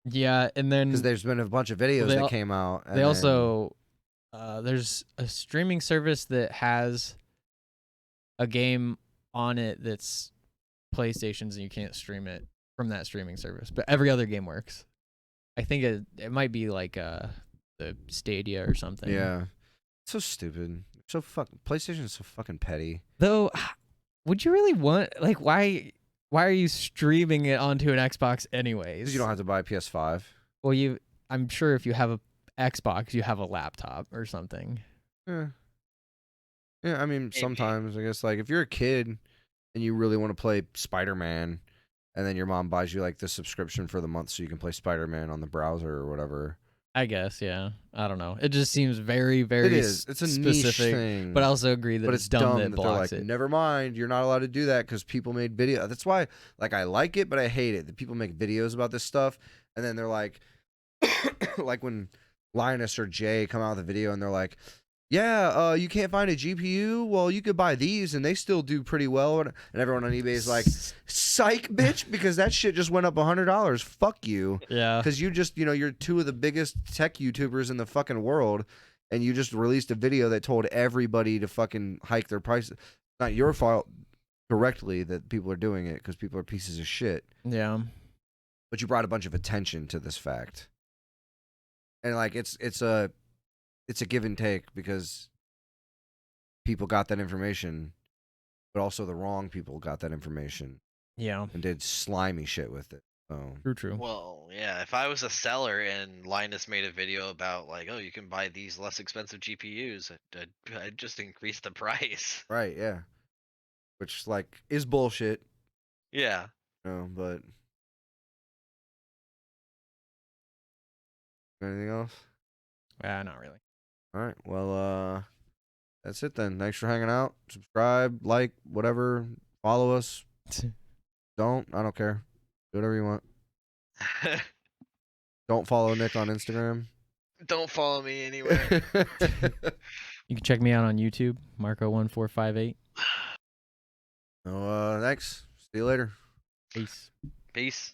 Yeah, and then because there's been a bunch of videos that came out. They also there's a streaming service that has a game on it that's PlayStation's, and you can't stream it from that streaming service, but every other game works. I think it might be like the Stadia or something. Yeah, it's so stupid. PlayStation is so fucking petty. Though, would you really want, like, why are you streaming it onto an Xbox anyways? Because you don't have to buy a PS5. Well, I'm sure if you have a Xbox, you have a laptop or something. Yeah. Yeah, I mean, sometimes, I guess, like, if you're a kid and you really want to play Spider-Man, and then your mom buys you, like, the subscription for the month so you can play Spider-Man on the browser or whatever. I guess, yeah. I don't know. It just seems very, very It is. It's a specific, niche thing. But I also agree that it's dumb that blocks they're like, it. never mind, you're not allowed to do that because people made video. That's why, like, I like it, but I hate it. That people make videos about this stuff, and then they're like, like when Linus or Jay come out with a video and they're like, yeah, you can't find a GPU? Well, you could buy these, and they still do pretty well. And everyone on eBay is like, psych, bitch, because that shit just went up $100. Fuck you. Yeah. Because you just, you're 2 of the biggest tech YouTubers in the fucking world, and you just released a video that told everybody to fucking hike their prices. Not your fault directly that people are doing it, because people are pieces of shit. Yeah. But you brought a bunch of attention to this fact. And, like, it's a give and take, because people got that information, but also the wrong people got that information. Yeah. And did slimy shit with it. So. True. Well, yeah, if I was a seller and Linus made a video about, like, oh, you can buy these less expensive GPUs, I'd just increase the price. Right, yeah. Which, like, is bullshit. Yeah. But. Anything else? Not really. All right. Well, that's it then. Thanks for hanging out. Subscribe, like, whatever. Follow us. Don't. I don't care. Do whatever you want. Don't follow Nick on Instagram. Don't follow me anywhere. You can check me out on YouTube, Marco1458. Thanks. See you later. Peace. Peace.